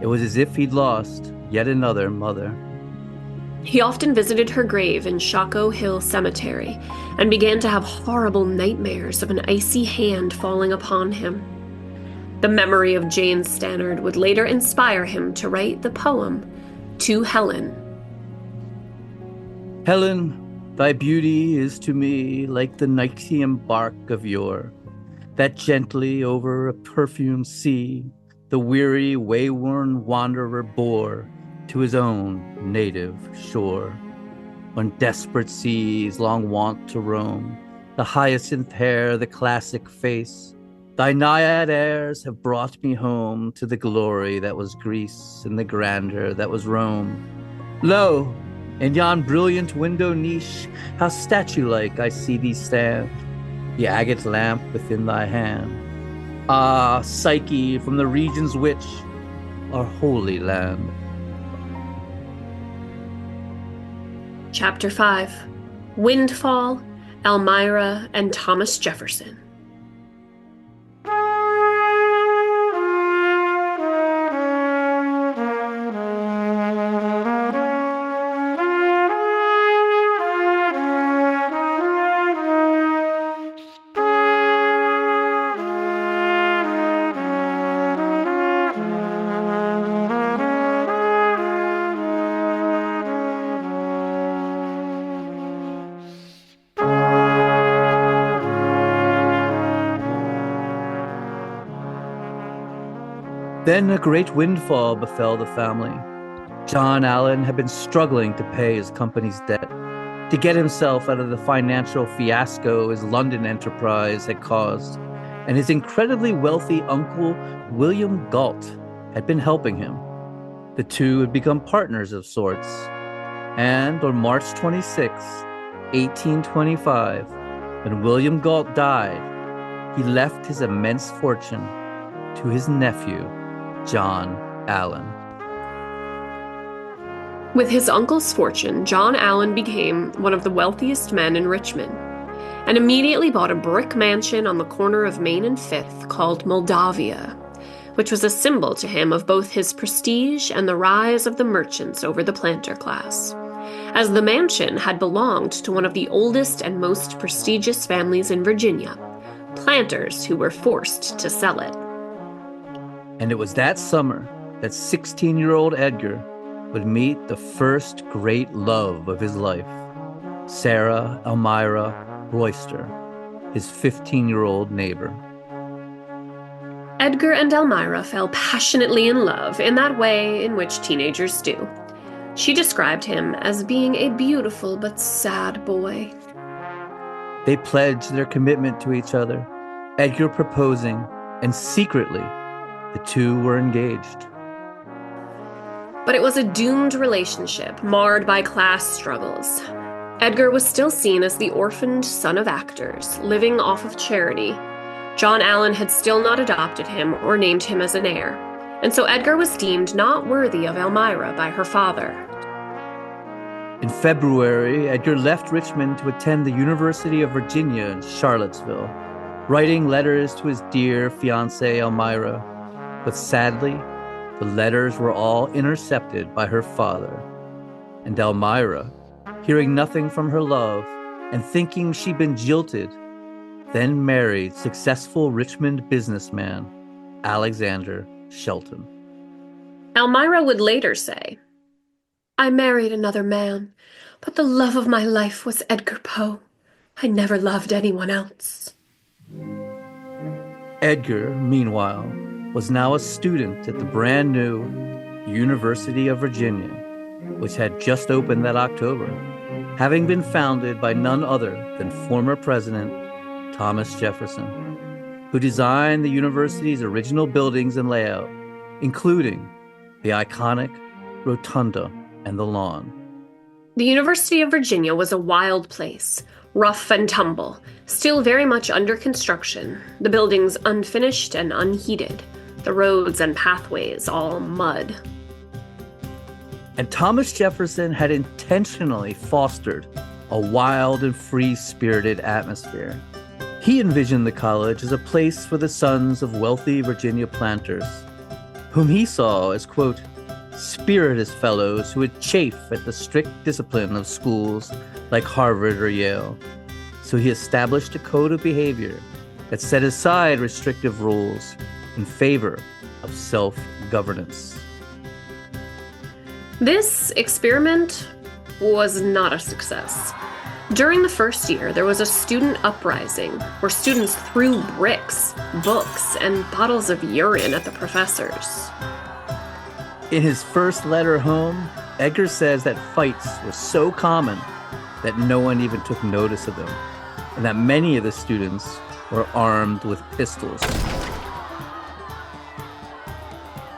It was as if he'd lost yet another mother. He often visited her grave in Shockoe Hill Cemetery and began to have horrible nightmares of an icy hand falling upon him. The memory of Jane Stannard would later inspire him to write the poem, To Helen. Helen, thy beauty is to me like the Nyctium bark of yore, that gently over a perfumed sea the weary wayworn wanderer bore to his own native shore. When desperate seas long wont to roam, the hyacinth hair, the classic face, thy naiad airs have brought me home to the glory that was Greece and the grandeur that was Rome. Lo, in yon brilliant window niche, how statue-like I see thee stand, the agate lamp within thy hand. Ah, Psyche, from the regions which are holy land. Chapter 5. Windfall, Elmira, and Thomas Jefferson. Then a great windfall befell the family. John Allan had been struggling to pay his company's debt, to get himself out of the financial fiasco his London enterprise had caused, and his incredibly wealthy uncle William Galt had been helping him. The two had become partners of sorts, and on March 26, 1825, when William Galt died, he left his immense fortune to his nephew, John Allan. With his uncle's fortune, John Allan became one of the wealthiest men in Richmond, and immediately bought a brick mansion on the corner of Main and Fifth called Moldavia, which was a symbol to him of both his prestige and the rise of the merchants over the planter class, as the mansion had belonged to one of the oldest and most prestigious families in Virginia, planters who were forced to sell it. And it was that summer that 16-year-old Edgar would meet the first great love of his life, Sarah Elmira Royster, his 15-year-old neighbor. Edgar and Elmira fell passionately in love in that way in which teenagers do. She described him as being a beautiful but sad boy. They pledged their commitment to each other, Edgar proposing, and secretly, the two were engaged. But it was a doomed relationship, marred by class struggles. Edgar was still seen as the orphaned son of actors, living off of charity. John Allan had still not adopted him or named him as an heir, and so Edgar was deemed not worthy of Elmira by her father. In February, Edgar left Richmond to attend the University of Virginia in Charlottesville, writing letters to his dear fiancée Elmira, but sadly, the letters were all intercepted by her father, and Elmira, hearing nothing from her love and thinking she'd been jilted, then married successful Richmond businessman Alexander Shelton. Elmira would later say, "I married another man, but the love of my life was Edgar Poe. I never loved anyone else." Edgar, meanwhile, was now a student at the brand new University of Virginia, which had just opened that October, having been founded by none other than former President Thomas Jefferson, who designed the university's original buildings and layout, including the iconic rotunda and the lawn. The University of Virginia was a wild place, rough and tumble, still very much under construction, the buildings unfinished and unheated, the roads and pathways all mud. And Thomas Jefferson had intentionally fostered a wild and free-spirited atmosphere. He envisioned the college as a place for the sons of wealthy Virginia planters, whom he saw as, quote, spiritless fellows who would chafe at the strict discipline of schools like Harvard or Yale. So he established a code of behavior that set aside restrictive rules in favor of self-governance. This experiment was not a success. During the first year, there was a student uprising where students threw bricks, books, and bottles of urine at the professors. In his first letter home, Edgar says that fights were so common that no one even took notice of them, and that many of the students were armed with pistols.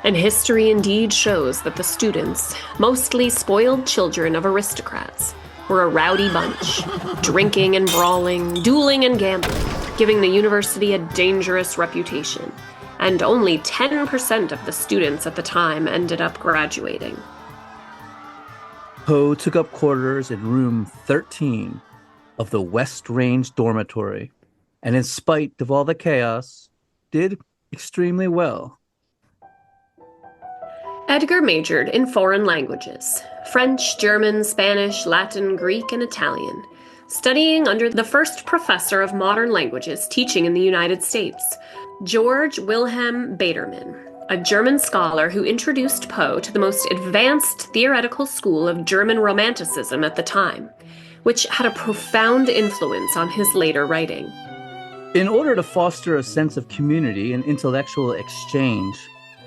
And history indeed shows that the students, mostly spoiled children of aristocrats, were a rowdy bunch, drinking and brawling, dueling and gambling, giving the university a dangerous reputation. And only 10% of the students at the time ended up graduating. Poe took up quarters in room 13 of the West Range dormitory, and in spite of all the chaos, did extremely well. Edgar majored in foreign languages, French, German, Spanish, Latin, Greek, and Italian, studying under the first professor of modern languages teaching in the United States, George Wilhelm Badermann, a German scholar who introduced Poe to the most advanced theoretical school of German Romanticism at the time, which had a profound influence on his later writing. In order to foster a sense of community and intellectual exchange,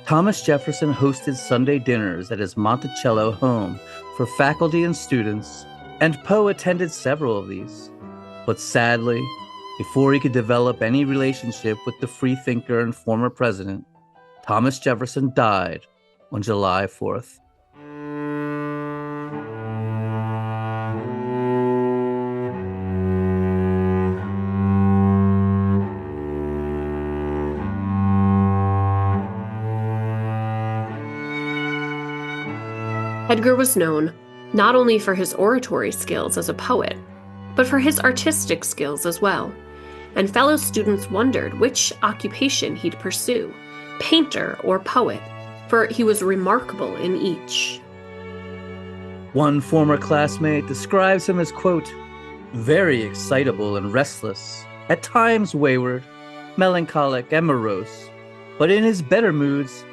Thomas Jefferson hosted Sunday dinners at his Monticello home for faculty and students, and Poe attended several of these. But sadly, Before he could develop any relationship with the freethinker and former president, Thomas Jefferson died on July 4th. Edgar was known not only for his oratory skills as a poet, but for his artistic skills as well, and fellow students wondered which occupation he'd pursue, painter or poet, for he was remarkable in each. One former classmate describes him as, quote, very excitable and restless, at times wayward, melancholic and morose, but in his better moods,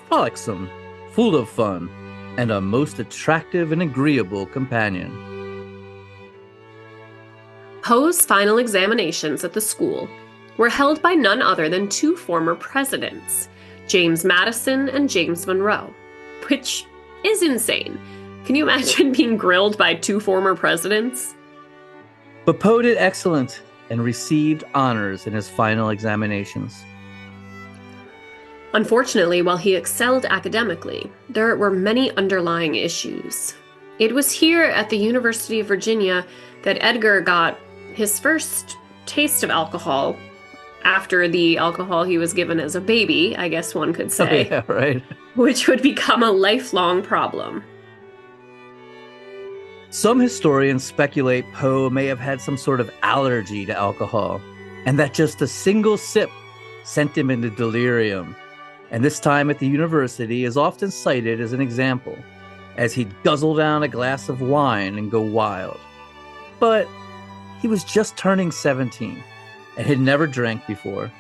frolicsome, full of fun, and a most attractive and agreeable companion. Poe's final examinations at the school were held by none other than two former presidents, James Madison and James Monroe, which is insane. Can you imagine being grilled by two former presidents? But Poe did excellent and received honors in his final examinations. Unfortunately, while he excelled academically, there were many underlying issues. It was here at the University of Virginia that Edgar got his first taste of alcohol after the alcohol he was given as a baby, I guess one could say. Oh, yeah, right. Which would become a lifelong problem. Some historians speculate Poe may have had some sort of allergy to alcohol, and that just a single sip sent him into delirium. And this time at the university is often cited as an example, as he'd guzzle down a glass of wine and go wild. But he was just turning 17 and had never drank before,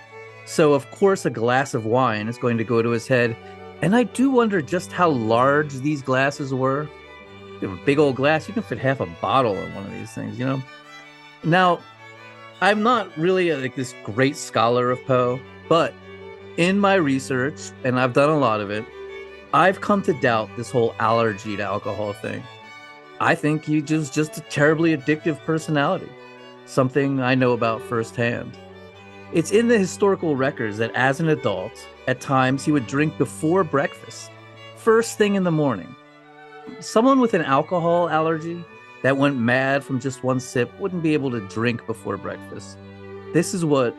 so of course a glass of wine is going to go to his head, and I do wonder just how large these glasses were. You have a big old glass, you can fit half a bottle in one of these things, you know? Now, I'm not really like this great scholar of Poe, but in my research, and I've done a lot of it, I've come to doubt this whole allergy to alcohol thing. I think he was just a terribly addictive personality, something I know about firsthand. It's in the historical records that as an adult, at times he would drink before breakfast, first thing in the morning. Someone with an alcohol allergy that went mad from just one sip wouldn't be able to drink before breakfast. This is what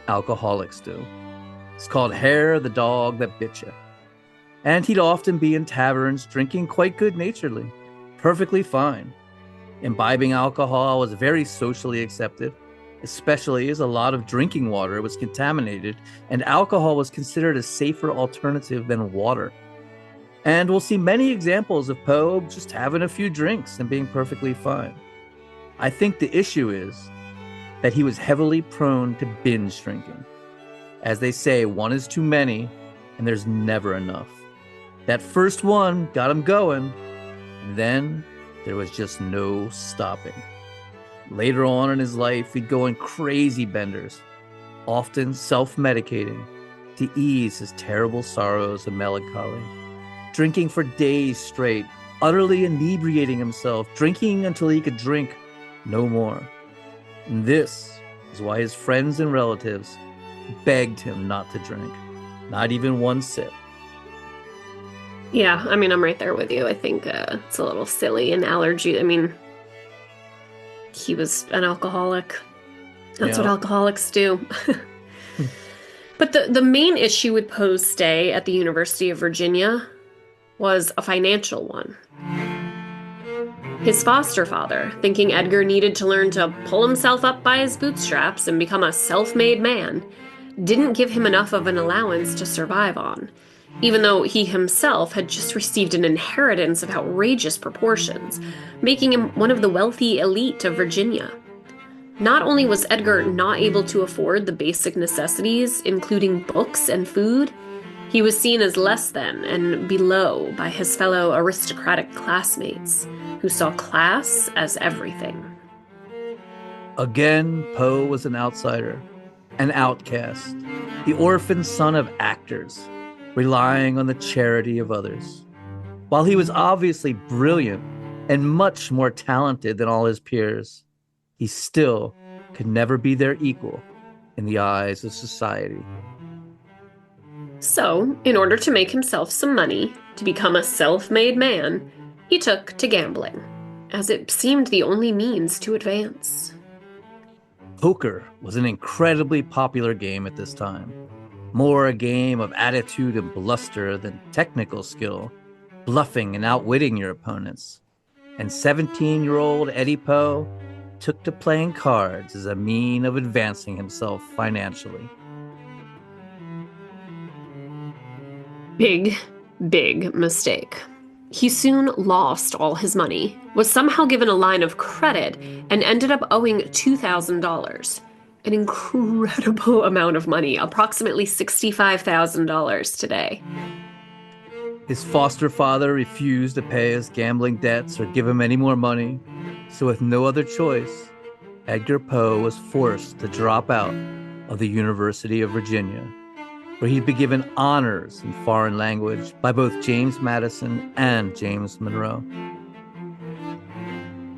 alcoholics do. It's called hair the dog that bit you. And he'd often be in taverns drinking quite good-naturedly, perfectly fine. Imbibing alcohol was very socially accepted, especially as a lot of drinking water was contaminated and alcohol was considered a safer alternative than water. And we'll see many examples of Poe just having a few drinks and being perfectly fine. I think the issue is that he was heavily prone to binge drinking. As they say, one is too many, and there's never enough. That first one got him going, then there was just no stopping. Later on in his life, he'd go on crazy benders, often self-medicating to ease his terrible sorrows and melancholy. Drinking for days straight, utterly inebriating himself, drinking until he could drink no more. And this is why his friends and relatives begged him not to drink, not even one sip. Yeah, I mean, I'm right there with you. I think it's a little silly, an allergy. I mean, he was an alcoholic. That's what alcoholics do. But the main issue with Poe's stay at the University of Virginia was a financial one. His foster father, thinking Edgar needed to learn to pull himself up by his bootstraps and become a self-made man, didn't give him enough of an allowance to survive on, even though he himself had just received an inheritance of outrageous proportions, making him one of the wealthy elite of Virginia. Not only was Edgar not able to afford the basic necessities, including books and food, he was seen as less than and below by his fellow aristocratic classmates, who saw class as everything. Again, Poe was an outsider, an outcast, the orphan son of actors, relying on the charity of others. While he was obviously brilliant and much more talented than all his peers, he still could never be their equal in the eyes of society. So, in order to make himself some money, to become a self-made man, he took to gambling, as it seemed the only means to advance. Poker was an incredibly popular game at this time, more a game of attitude and bluster than technical skill, bluffing and outwitting your opponents. And 17-year-old Eddie Poe took to playing cards as a mean of advancing himself financially. Big mistake. He soon lost all his money, was somehow given a line of credit, and ended up owing $2,000. An incredible amount of money, approximately $65,000 today. His foster father refused to pay his gambling debts or give him any more money, so with no other choice, Edgar Poe was forced to drop out of the University of Virginia, where he'd be given honors in foreign language by both James Madison and James Monroe.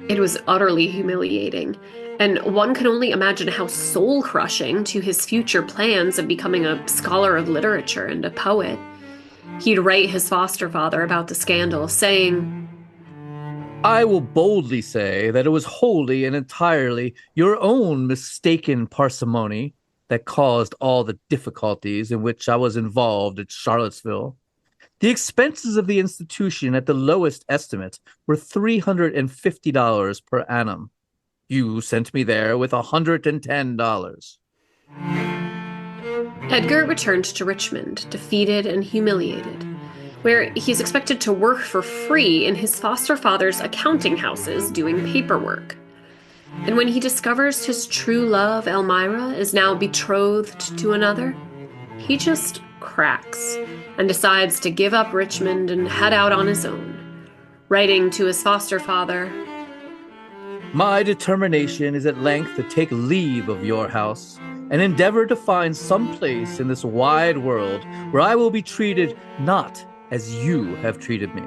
It was utterly humiliating, and one can only imagine how soul-crushing to his future plans of becoming a scholar of literature and a poet. He'd write his foster father about the scandal, saying, "I will boldly say that it was wholly and entirely your own mistaken parsimony that caused all the difficulties in which I was involved at Charlottesville. The expenses of the institution at the lowest estimate were $350 per annum. You sent me there with $110. Edgar returned to Richmond, defeated and humiliated, where he's expected to work for free in his foster father's accounting houses doing paperwork. And when he discovers his true love, Elmira, is now betrothed to another, he just cracks and decides to give up Richmond and head out on his own, writing to his foster father, "My determination is at length to take leave of your house and endeavor to find some place in this wide world where I will be treated not as you have treated me.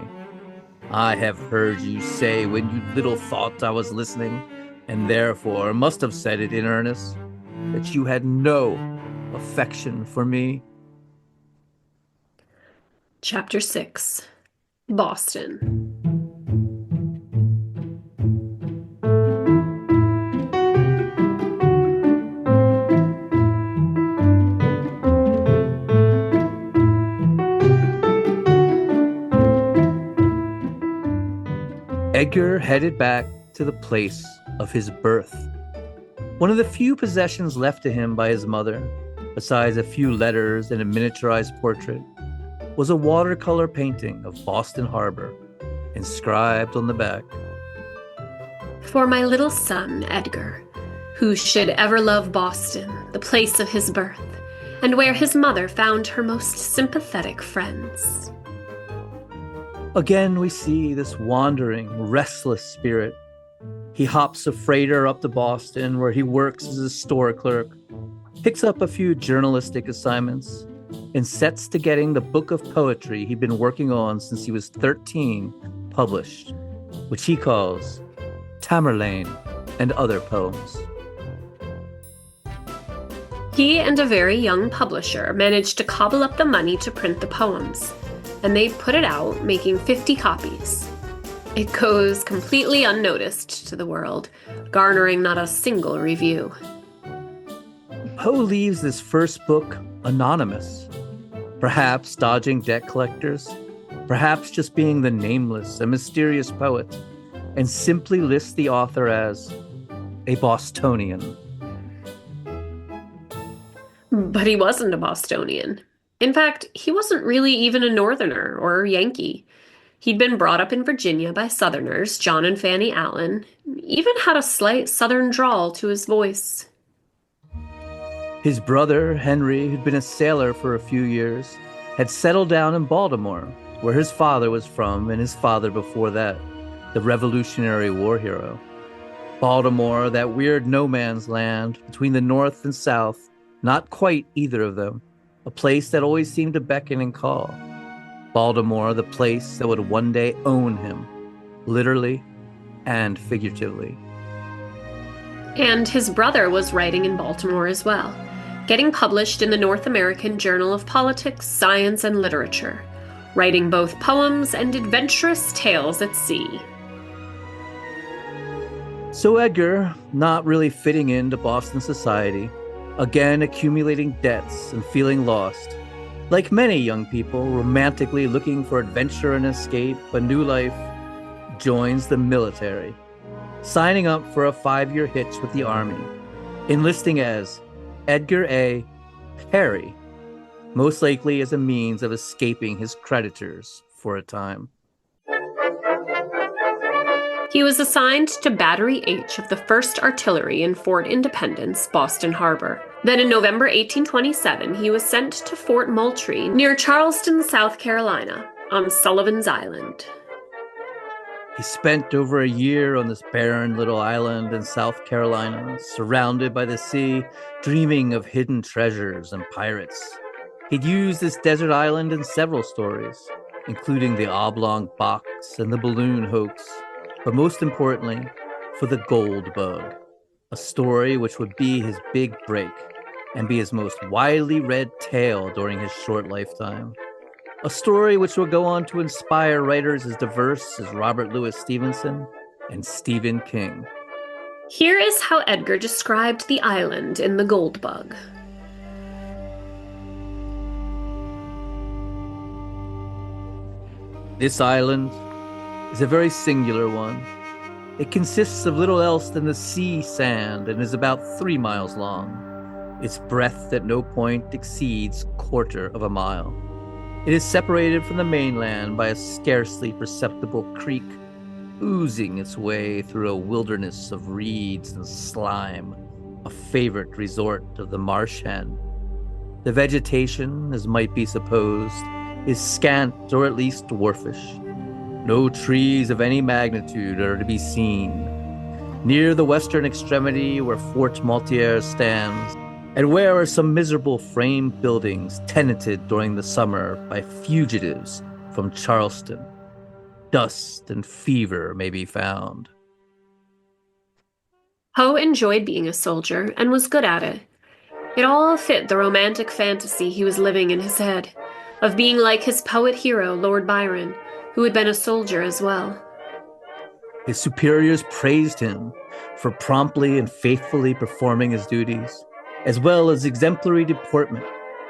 I have heard you say when you little thought I was listening, and therefore must have said it in earnest, that you had no affection for me." Chapter 6. Boston. Edgar headed back to the place of his birth. One of the few possessions left to him by his mother, besides a few letters and a miniaturized portrait, was a watercolor painting of Boston Harbor, inscribed on the back, For my little son, Edgar, who should ever love Boston, the place of his birth, and where his mother found her most sympathetic friends. Again we see this wandering, restless spirit. He hops a freighter up to Boston, where he works as a store clerk, picks up a few journalistic assignments, and sets to getting the book of poetry he'd been working on since he was 13 published, which he calls Tamerlane and Other Poems. He and a very young publisher managed to cobble up the money to print the poems, and they put it out, making 50 copies. It goes completely unnoticed to the world, garnering not a single review. Poe leaves this first book anonymous, perhaps dodging debt collectors, perhaps just being the nameless and mysterious poet, and simply lists the author as a Bostonian. But he wasn't a Bostonian. In fact, he wasn't really even a Northerner or Yankee. He'd been brought up in Virginia by Southerners, John and Fanny Allen, even had a slight Southern drawl to his voice. His brother, Henry, who'd been a sailor for a few years, had settled down in Baltimore, where his father was from, and his father before that, the Revolutionary War hero. Baltimore, that weird no man's land between the North and South, not quite either of them, a place that always seemed to beckon and call. Baltimore, the place that would one day own him, literally and figuratively. And his brother was writing in Baltimore as well, getting published in the North American Journal of Politics, Science, and Literature, writing both poems and adventurous tales at sea. So Edgar, not really fitting into Boston society, again accumulating debts and feeling lost, like many young people romantically looking for adventure and escape, a new life, joins the military, signing up for a 5-year hitch with the Army, enlisting as Edgar A. Perry, most likely as a means of escaping his creditors for a time. He was assigned to Battery H of the 1st Artillery in Fort Independence, Boston Harbor. Then in November 1827, he was sent to Fort Moultrie near Charleston, South Carolina, on Sullivan's Island. He spent over a year on this barren little island in South Carolina, surrounded by the sea, dreaming of hidden treasures and pirates. He'd used this desert island in several stories, including the oblong box and the balloon hoax, but most importantly, for the gold bug, a story which would be his big break and be his most widely read tale during his short lifetime. A story which would go on to inspire writers as diverse as Robert Louis Stevenson and Stephen King. Here is how Edgar described the island in The Gold Bug. This island is a very singular one. It consists of little else than the sea sand and is about 3 miles long. Its breadth at no point exceeds 1/4 of a mile. It is separated from the mainland by a scarcely perceptible creek, oozing its way through a wilderness of reeds and slime, a favorite resort of the marsh hen. The vegetation, as might be supposed, is scant or at least dwarfish. No trees of any magnitude are to be seen. Near the western extremity where Fort Maltier stands, and where are some miserable frame buildings tenanted during the summer by fugitives from Charleston, dust and fever may be found. Poe enjoyed being a soldier and was good at it. It all fit the romantic fantasy he was living in his head, of being like his poet hero, Lord Byron, who had been a soldier as well. His superiors praised him for promptly and faithfully performing his duties, as well as exemplary deportment,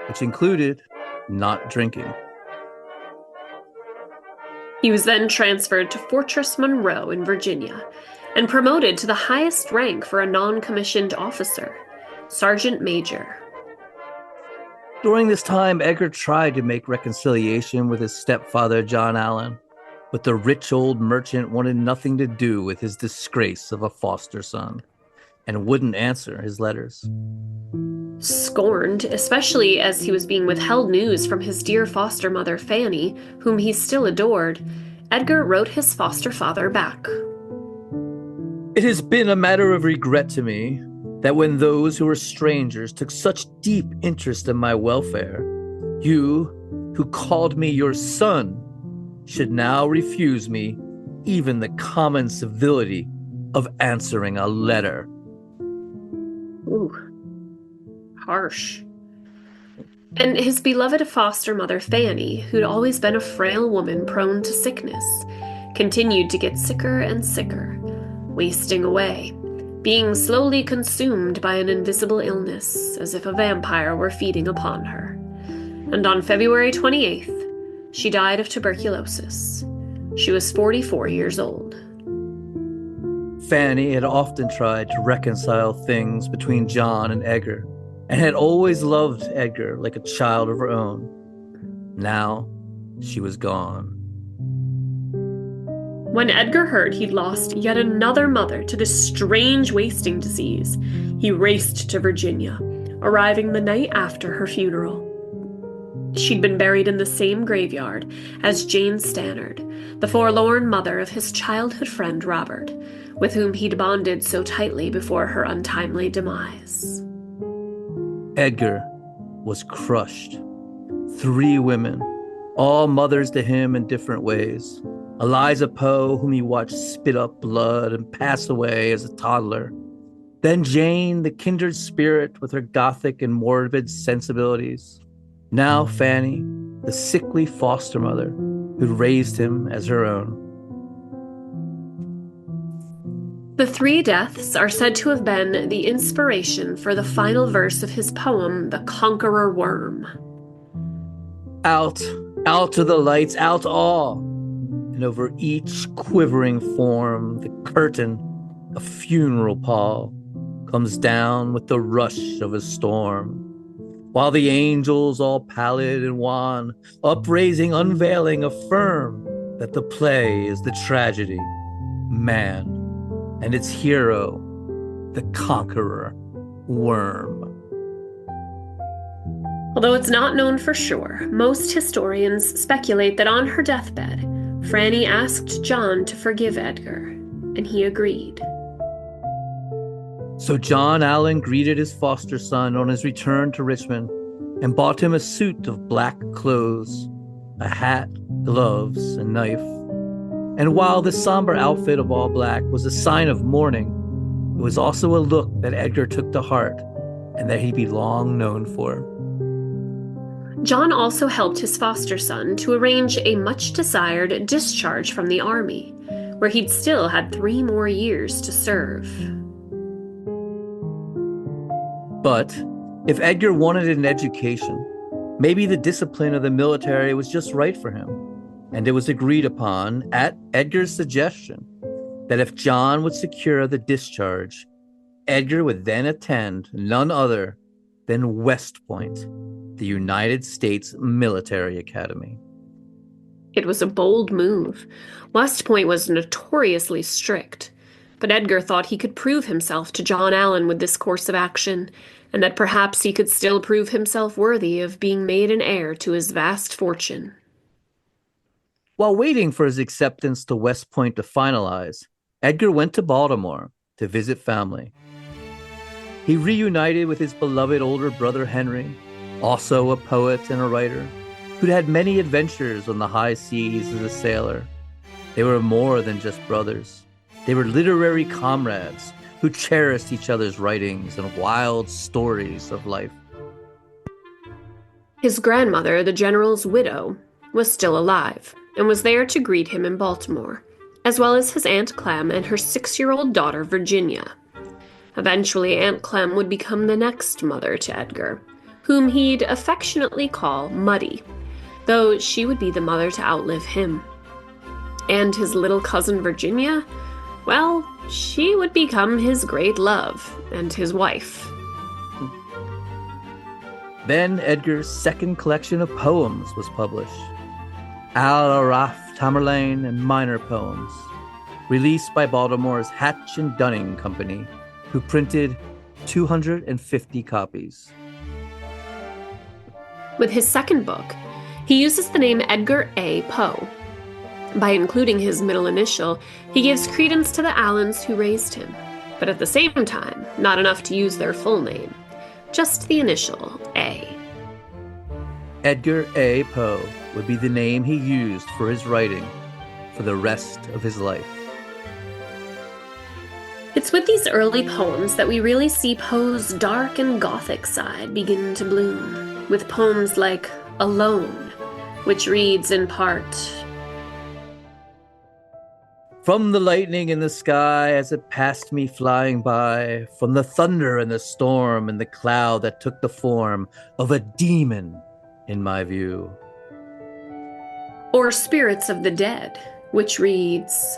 which included not drinking. He was then transferred to Fortress Monroe in Virginia and promoted to the highest rank for a non-commissioned officer, Sergeant Major. During this time, Edgar tried to make reconciliation with his stepfather, John Allan, but the rich old merchant wanted nothing to do with his disgrace of a foster son and wouldn't answer his letters. Scorned, especially as he was being withheld news from his dear foster mother, Fanny, whom he still adored, Edgar wrote his foster father back. It has been a matter of regret to me that when those who were strangers took such deep interest in my welfare, you, who called me your son, should now refuse me even the common civility of answering a letter. Ooh, harsh. And his beloved foster mother, Fanny, who'd always been a frail woman prone to sickness, continued to get sicker and sicker, wasting away, being slowly consumed by an invisible illness, as if a vampire were feeding upon her. And on February 28th, she died of tuberculosis. She was 44 years old. Fanny had often tried to reconcile things between John and Edgar, and had always loved Edgar like a child of her own. Now, she was gone. When Edgar heard he'd lost yet another mother to this strange wasting disease, he raced to Virginia, arriving the night after her funeral. She'd been buried in the same graveyard as Jane Stannard, the forlorn mother of his childhood friend Robert, with whom he'd bonded so tightly before her untimely demise. Edgar was crushed. 3 women, all mothers to him in different ways. Eliza Poe, whom he watched spit up blood and pass away as a toddler. Then Jane, the kindred spirit with her Gothic and morbid sensibilities. Now Fanny, the sickly foster mother who'd raised him as her own. The three deaths are said to have been the inspiration for the final verse of his poem, The Conqueror Worm. Out, out to the lights, out all! And over each quivering form, the curtain, a funeral pall, comes down with the rush of a storm. While the angels, all pallid and wan, upraising, unveiling, affirm that the play is the tragedy, man, and its hero, the conqueror, worm. Although it's not known for sure, most historians speculate that on her deathbed, Franny asked John to forgive Edgar, and he agreed. So John Allan greeted his foster son on his return to Richmond and bought him a suit of black clothes, a hat, gloves, and knife. And while the somber outfit of all black was a sign of mourning, it was also a look that Edgar took to heart and that he'd be long known for. John also helped his foster son to arrange a much-desired discharge from the army, where he'd still had 3 more years to serve. But if Edgar wanted an education, maybe the discipline of the military was just right for him, and it was agreed upon, at Edgar's suggestion, that if John would secure the discharge, Edgar would then attend none other than West Point, the United States Military Academy. It was a bold move. West Point was notoriously strict, but Edgar thought he could prove himself to John Allan with this course of action, and that perhaps he could still prove himself worthy of being made an heir to his vast fortune. While waiting for his acceptance to West Point to finalize, Edgar went to Baltimore to visit family. He reunited with his beloved older brother Henry, also a poet and a writer, who'd had many adventures on the high seas as a sailor. They were more than just brothers. They were literary comrades who cherished each other's writings and wild stories of life. His grandmother, the general's widow, was still alive and was there to greet him in Baltimore, as well as his Aunt Clem and her 6-year-old daughter, Virginia. Eventually, Aunt Clem would become the next mother to Edgar, whom he'd affectionately call Muddy, though she would be the mother to outlive him. And his little cousin Virginia, well, she would become his great love and his wife. Then Edgar's second collection of poems was published, Al Araf Tamerlane and Minor Poems, released by Baltimore's Hatch and Dunning Company, who printed 250 copies. With his second book, he uses the name Edgar A. Poe. By including his middle initial, he gives credence to the Allans who raised him, but at the same time, not enough to use their full name, just the initial A. Edgar A. Poe would be the name he used for his writing for the rest of his life. It's with these early poems that we really see Poe's dark and gothic side begin to bloom, with poems like Alone, which reads in part, From the lightning in the sky as it passed me flying by, from the thunder and the storm and the cloud that took the form of a demon in my view. Or Spirits of the Dead, which reads,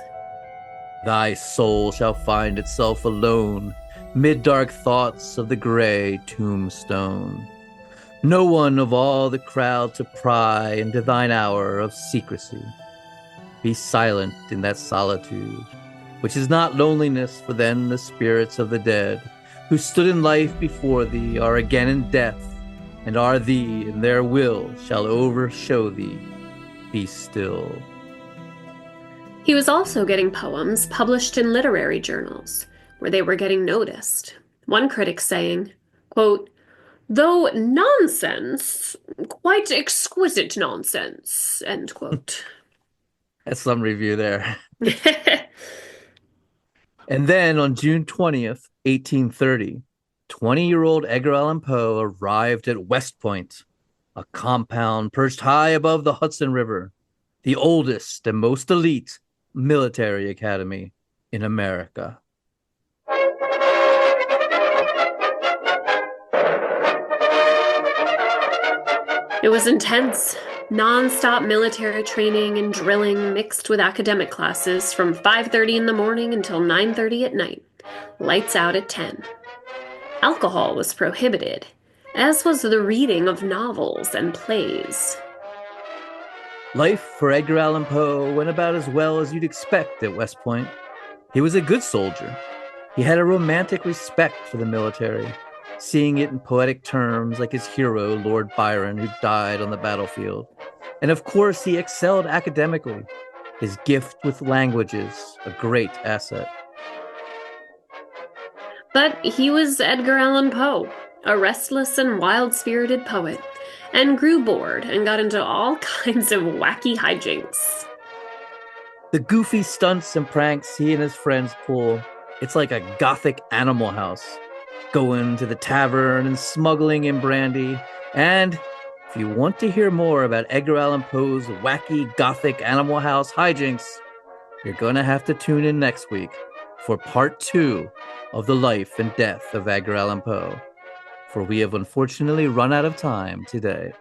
Thy soul shall find itself alone, mid dark thoughts of the gray tombstone. No one of all the crowd to pry into thine hour of secrecy. Be silent in that solitude, which is not loneliness, for then the spirits of the dead, who stood in life before thee, are again in death, and are thee, and their will shall overshow thee. Be still. He was also getting poems published in literary journals, where they were getting noticed. One critic saying, quote, though nonsense, quite exquisite nonsense, end quote. That's some review there. And then on June 20th, 1830, 20-year-old Edgar Allan Poe arrived at West Point, a compound perched high above the Hudson River, the oldest and most elite military academy in America. It was intense. Non-stop military training and drilling mixed with academic classes from 5:30 in the morning until 9:30 at night. Lights out at 10. Alcohol was prohibited, as was the reading of novels and plays. Life for Edgar Allan Poe went about as well as you'd expect at West Point. He was a good soldier. He had a romantic respect for the military, seeing it in poetic terms like his hero, Lord Byron, who died on the battlefield. And of course, he excelled academically, his gift with languages a great asset. But he was Edgar Allan Poe, a restless and wild-spirited poet, and grew bored and got into all kinds of wacky hijinks. The goofy stunts and pranks he and his friends pull, it's like a gothic Animal House, going to the tavern and smuggling in brandy. And if you want to hear more about Edgar Allan Poe's wacky gothic Animal House hijinks, you're going to have to tune in next week for part 2 of the life and death of Edgar Allan Poe, for we have unfortunately run out of time today.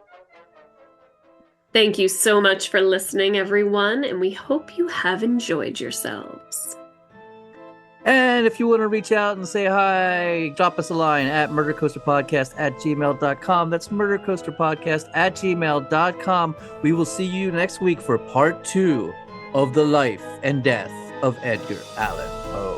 Thank you so much for listening, everyone, and we hope you have enjoyed yourselves. And if you want to reach out and say hi, drop us a line at murdercoasterpodcast@gmail.com. That's murdercoasterpodcast@gmail.com. We will see you next week for part 2 of the life and death of Edgar Allan Poe.